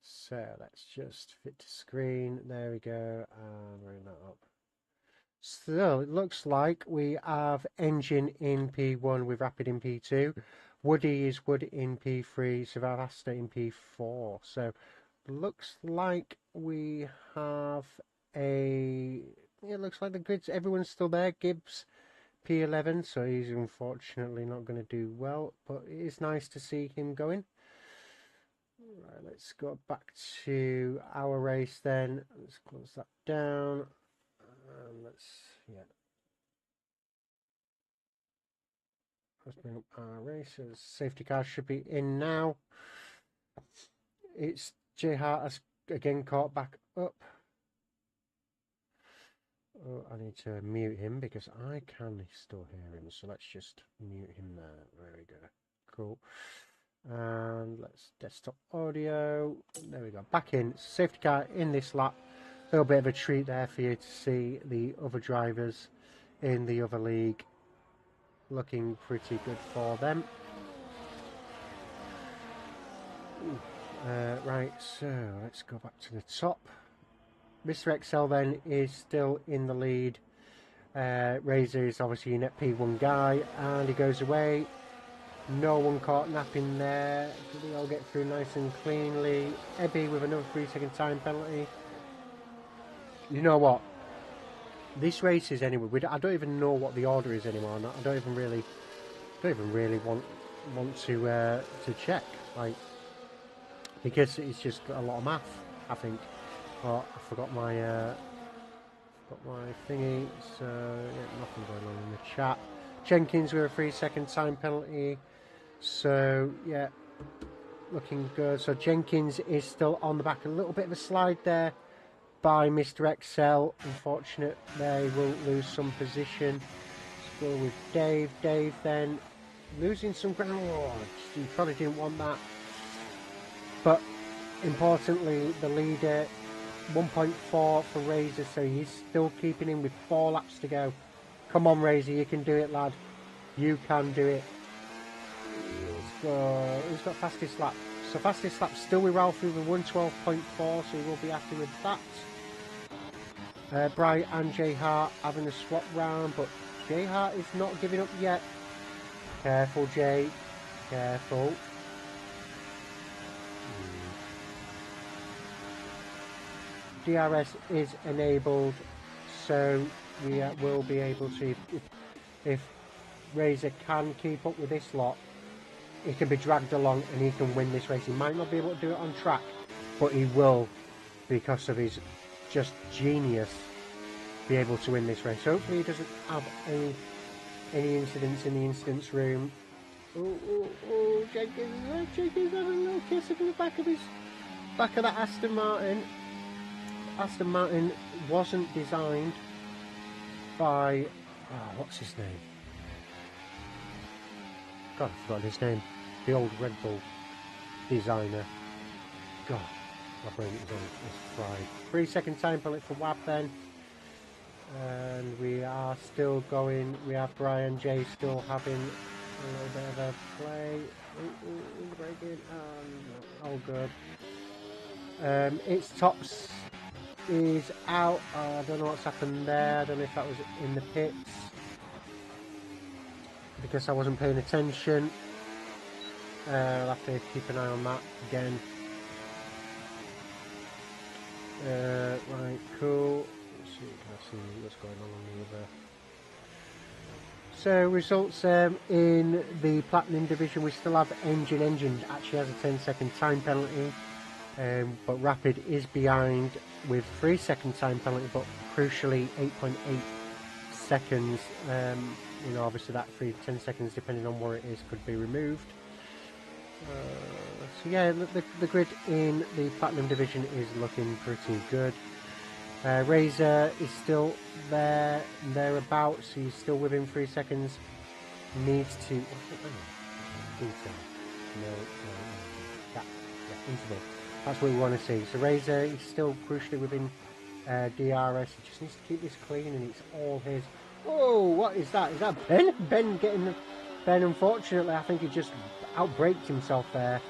S1: So let's just fit to screen. There we go. And bring that up. So it looks like we have Engine in P1 with Rapid in P2. Woody is Wood in P3. Savasta in P4. So looks like we have it looks like the grids, everyone's still there. Gibbs P11, so he's unfortunately not going to do well, but it is nice to see him going. Right, let's go back to our race then. Let's close that down. Let's bring up our races. Safety car should be in now. It's J Hart has again caught back up. Oh, I need to mute him because I can still hear him. So let's just mute him there. There we go. Cool. And let's desktop audio. There we go. Back in. Safety car in this lap. A little bit of a treat there for you to see the other drivers in the other league looking pretty good for them. Right, so let's go back to the top. Mr. XL then is still in the lead. Razor is obviously a net P1 guy, and he goes away. No one caught napping there. Did they all get through nice and cleanly? Ebby with another 3 second time penalty. You know what? This race is anyway. I don't even know what the order is anymore. I don't even really want to check, like, because it's just a lot of math, I think. Oh, I forgot my thingy. So yeah, nothing going on in the chat. Jenkins with a 3 second time penalty. So yeah, looking good. So Jenkins is still on the back. A little bit of a slide there by Mr. XL. Unfortunate, they will lose some position. Let's go with Dave. Dave then losing some ground. Oh, you probably didn't want that. But importantly, the leader, 1.4 for Razor, so he's still keeping him with 4 laps to go. Come on, Razor, you can do it, lad. You can do it. Who's got fastest lap? So fastest lap still with Ralphie with 112.4, so he will be happy with that. Bry and J Hart having a swap round, but J Hart is not giving up yet. Careful, Jay. Careful. DRS is enabled, so we will be able to, if Razor can keep up with this lot, he can be dragged along and he can win this race. He might not be able to do it on track, but he will, because of his just genius, be able to win this race. Hopefully he doesn't have any incidents in the incidents room. Oh, Jenkins having a little kiss up in the back of that Aston Martin. Aston Martin wasn't designed by, what's his name? God, I forgot his name. The old Red Bull designer. God, my brain is fried. 3-second time penalty for Wab then. And we are still going. We have Brian J still having a little bit of a play. Breaking. All good. Its tops is out. I don't know what's happened there. I don't know if that was in the pits, because I wasn't paying attention. I'll have to keep an eye on that again. Right, cool. Let's see, can I see what's going on the other? So results in the Platinum division, we still have Engine actually has a 10-second time penalty, but Rapid is behind with 3-second time penalty, but crucially 8.8 seconds. You know, obviously that 10 seconds, depending on where it is, could be removed. So yeah, the grid in the Platinum division is looking pretty good. Razor is still there, thereabouts, so he's still within 3 seconds. Needs to interval. That's what we want to see. So Razor is still crucially within DRS. He just needs to keep this clean, and it's all his. Whoa, what is that? Is that Ben? Ben, unfortunately, I think he just outbraked himself there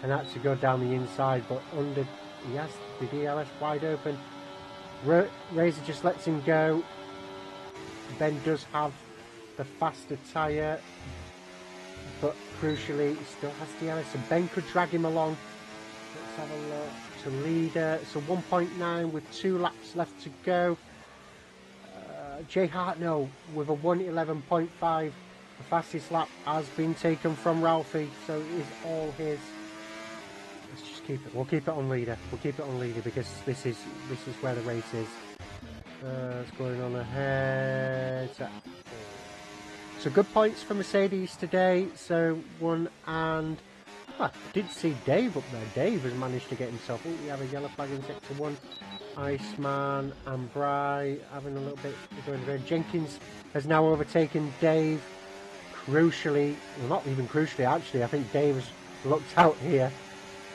S1: and had to go down the inside, but he has the DRS wide open. Razor just lets him go. Ben does have the faster tyre, but crucially he still has DRS, so Ben could drag him along. Let's have a look to leader. So 1.9 with 2 laps left to go. J Hartnell with a 1:11.5. The fastest lap has been taken from Ralphie, so it is all his. Let's just keep it. We'll keep it on leader. We'll keep it on leader because this is where the race is. What's going on ahead? So good points for Mercedes today. So 1 and. I did see Dave up there. Dave has managed to get himself. Oh, we have a yellow flag in sector 1. Iceman and Bry having a little bit going there. Jenkins has now overtaken Dave. Crucially, well, not even crucially actually, I think Dave has looked out here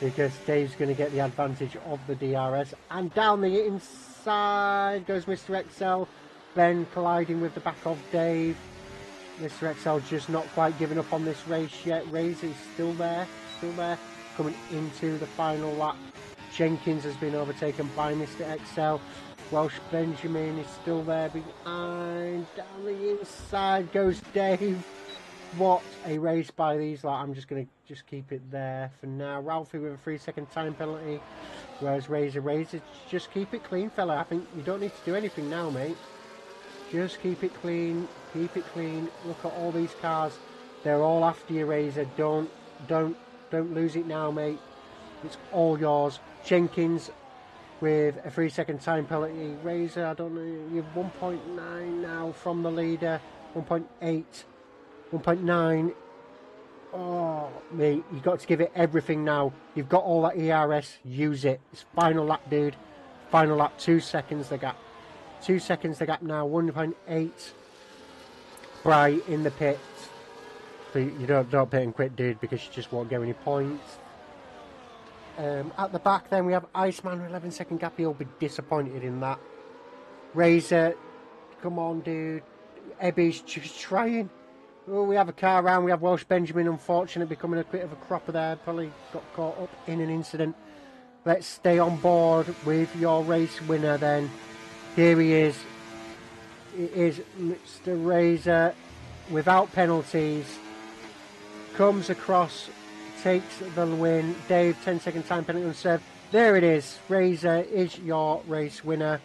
S1: because Dave's going to get the advantage of the DRS. And down the inside goes Mr. XL. Ben colliding with the back of Dave. Mr. XL just not quite giving up on this race yet. Razor is still there, coming into the final lap. Jenkins has been overtaken by Mr. XL. Welsh Benjamin is still there behind. Down the inside goes Dave. What a race by these lot. I'm just going to keep it there for now. Ralphie with a 3-second time penalty. Whereas Razor, just keep it clean, fella. I think you don't need to do anything now, mate. Just keep it clean. Keep it clean. Look at all these cars. They're all after you, Razor. Don't lose it now, mate. It's all yours. Jenkins with a 3-second time penalty. Razor, I don't know. You have 1.9 now from the leader. 1.8. 1.9. Oh, mate, you've got to give it everything now. You've got all that ERS. Use it. It's final lap, dude. Final lap. 2 seconds the gap. 2 seconds the gap now. 1.8. Bry in the pits. But you don't pit and quit, dude, because you just won't get any points. At the back, then we have Iceman with 11-second gap. He'll be disappointed in that. Razor, come on, dude. Ebby's just trying. Oh, we have a car round. We have Welsh Benjamin, unfortunate, becoming a bit of a cropper there. Probably got caught up in an incident. Let's stay on board with your race winner then. Here he is. It is Mr. Razor, without penalties. Comes across, takes the win. Dave, 10-second time penalty unserved. There it is. Razor is your race winner.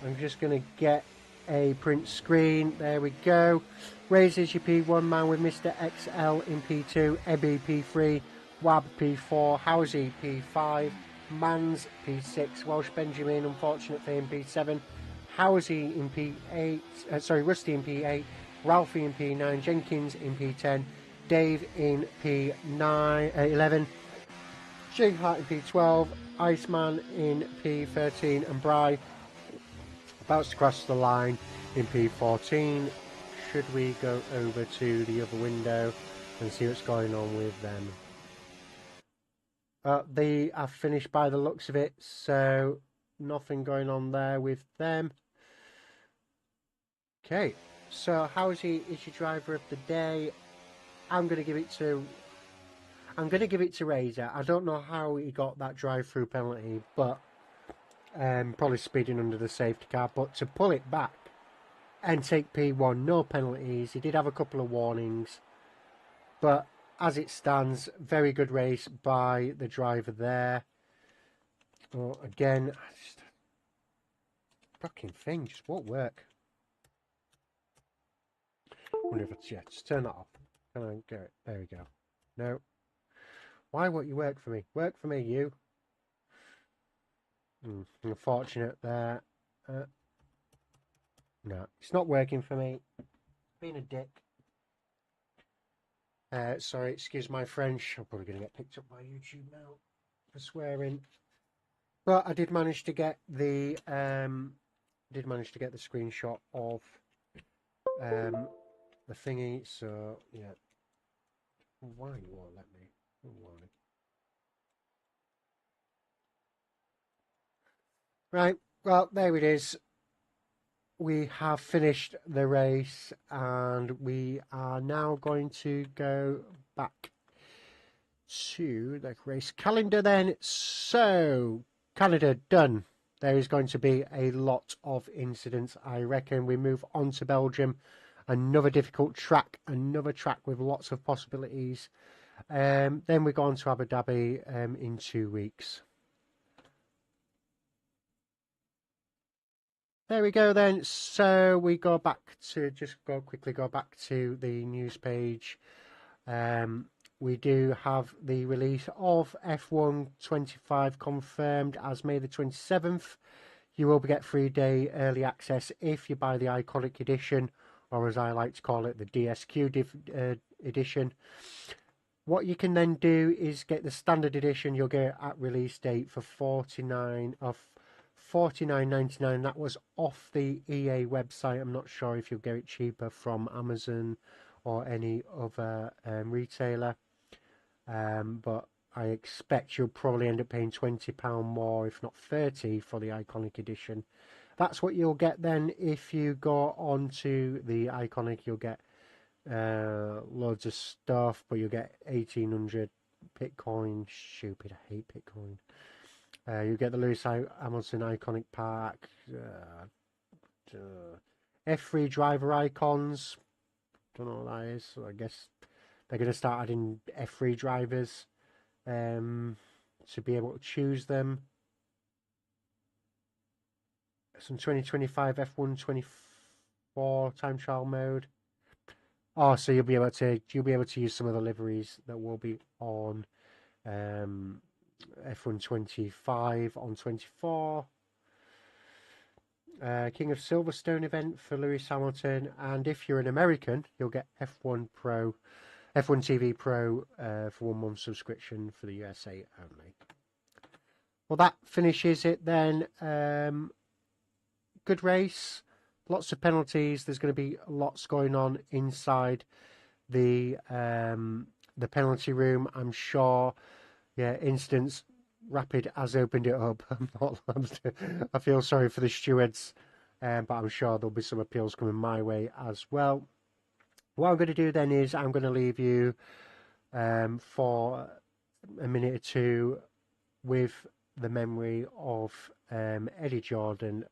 S1: I'm just going to get a print screen. There we go. Razor's your P1 man with Mr. XL in P2, Ebby P3, Wab P4, Housey P5, Mans P6, Welsh Benjamin, unfortunate for him, P7, Housey in P8, Rusty in P8, Ralphie in P9, Jenkins in P10, Dave in P11, Shane Hart in P12, Iceman in P13, and Bry about to cross the line in P14. Should we go over to the other window and see what's going on with them? They are finished by the looks of it, so nothing going on there with them. Okay, so Housey is your driver of the day. I'm going to give it to Razor. I don't know how he got that drive-through penalty, but probably speeding under the safety car. But to pull it back and take P1, no penalties. He did have a couple of warnings, but as it stands, very good race by the driver there. Oh, again, fucking thing just won't work. I wonder if it's, yeah, just turn that off. Can I go? There we go. No. Why won't you work for me? Work for me, you. Unfortunate there. No, it's not working for me. Being a dick. Sorry, excuse my French. I'm probably going to get picked up by YouTube now for swearing. But I did manage to get the screenshot of the thingy. So yeah. Why you won't let me? Why? Right. Well, there it is. We have finished the race and we are now going to go back to the race calendar then. So, Canada done. There is going to be a lot of incidents, I reckon. We move on to Belgium. Another difficult track, another track with lots of possibilities. Then we go on to Abu Dhabi in 2 weeks. There we go then. So we go back to quickly go back to the news page. We do have the release of F1 25 confirmed as May the 27th. You will get 3-day early access if you buy the Iconic Edition, or as I like to call it, the DSQ edition. What you can then do is get the standard edition. You'll get at release date for $49.99. That was off the EA website. I'm not sure if you'll get it cheaper from Amazon or any other retailer, but I expect you'll probably end up paying £20 more, if not $30, for the Iconic Edition. That's what you'll get then. If you go on to the Iconic, you'll get loads of stuff, but you'll get 1,800 Bitcoin. Stupid, I hate Bitcoin. You get the Lewis Hamilton Iconic Park, F3 driver icons. Don't know what that is. So I guess they're going to start adding F3 drivers to be able to choose them. Some 2025 F1 24 time trial mode. Oh, so you'll be able to use some of the liveries that will be on F1 25 on 24. King of Silverstone event for Lewis Hamilton, and if you're an American, you'll get F1 TV Pro for 1 month subscription for the USA only. Well, that finishes it then. Good race, lots of penalties. There's going to be lots going on inside the penalty room. I'm sure, yeah, Instance Rapid has opened it up. I feel sorry for the stewards, but I'm sure there'll be some appeals coming my way as well. What I'm going to do then is I'm going to leave you for a minute or two with the memory of Eddie Jordan.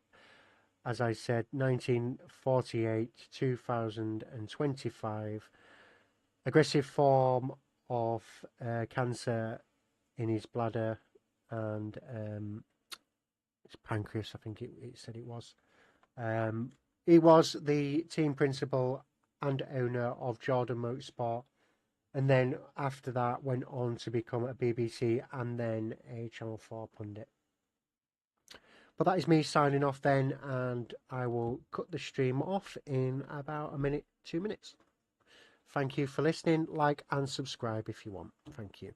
S1: As I said, 1948, 2025. Aggressive form of cancer in his bladder and his pancreas, I think it said it was. He was the team principal and owner of Jordan Motorsport, and then after that went on to become a BBC and then a Channel 4 pundit. But that is me signing off then, and I will cut the stream off in about a minute, 2 minutes. Thank you for listening. Like and subscribe if you want. Thank you.